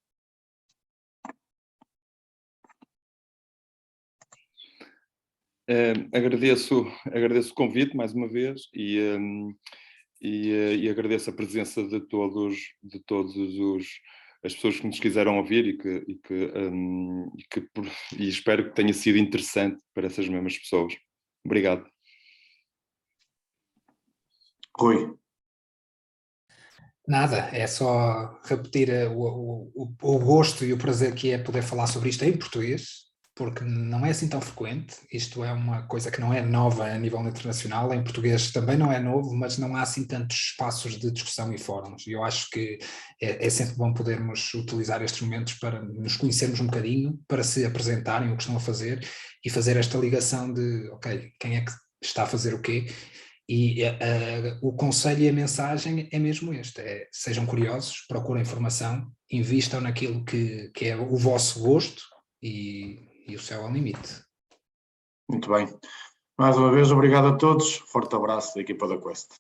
Agradeço o convite mais uma vez e agradeço a presença de todos as pessoas que nos quiseram ouvir e espero que tenha sido interessante para essas mesmas pessoas. Obrigado. Rui. Nada, é só repetir o gosto e o prazer que é poder falar sobre isto em português, porque não é assim tão frequente. Isto é uma coisa que não é nova a nível internacional, em português também não é novo, mas não há assim tantos espaços de discussão e fóruns, e eu acho que é sempre bom podermos utilizar estes momentos para nos conhecermos um bocadinho, para se apresentarem o que estão a fazer e fazer esta ligação de, ok, quem é que está a fazer o quê? E o conselho e a mensagem é mesmo este, sejam curiosos, procurem informação, invistam naquilo que é o vosso gosto e e o céu é o limite. Muito bem. Mais uma vez, obrigado a todos. Forte abraço da equipa da Quest.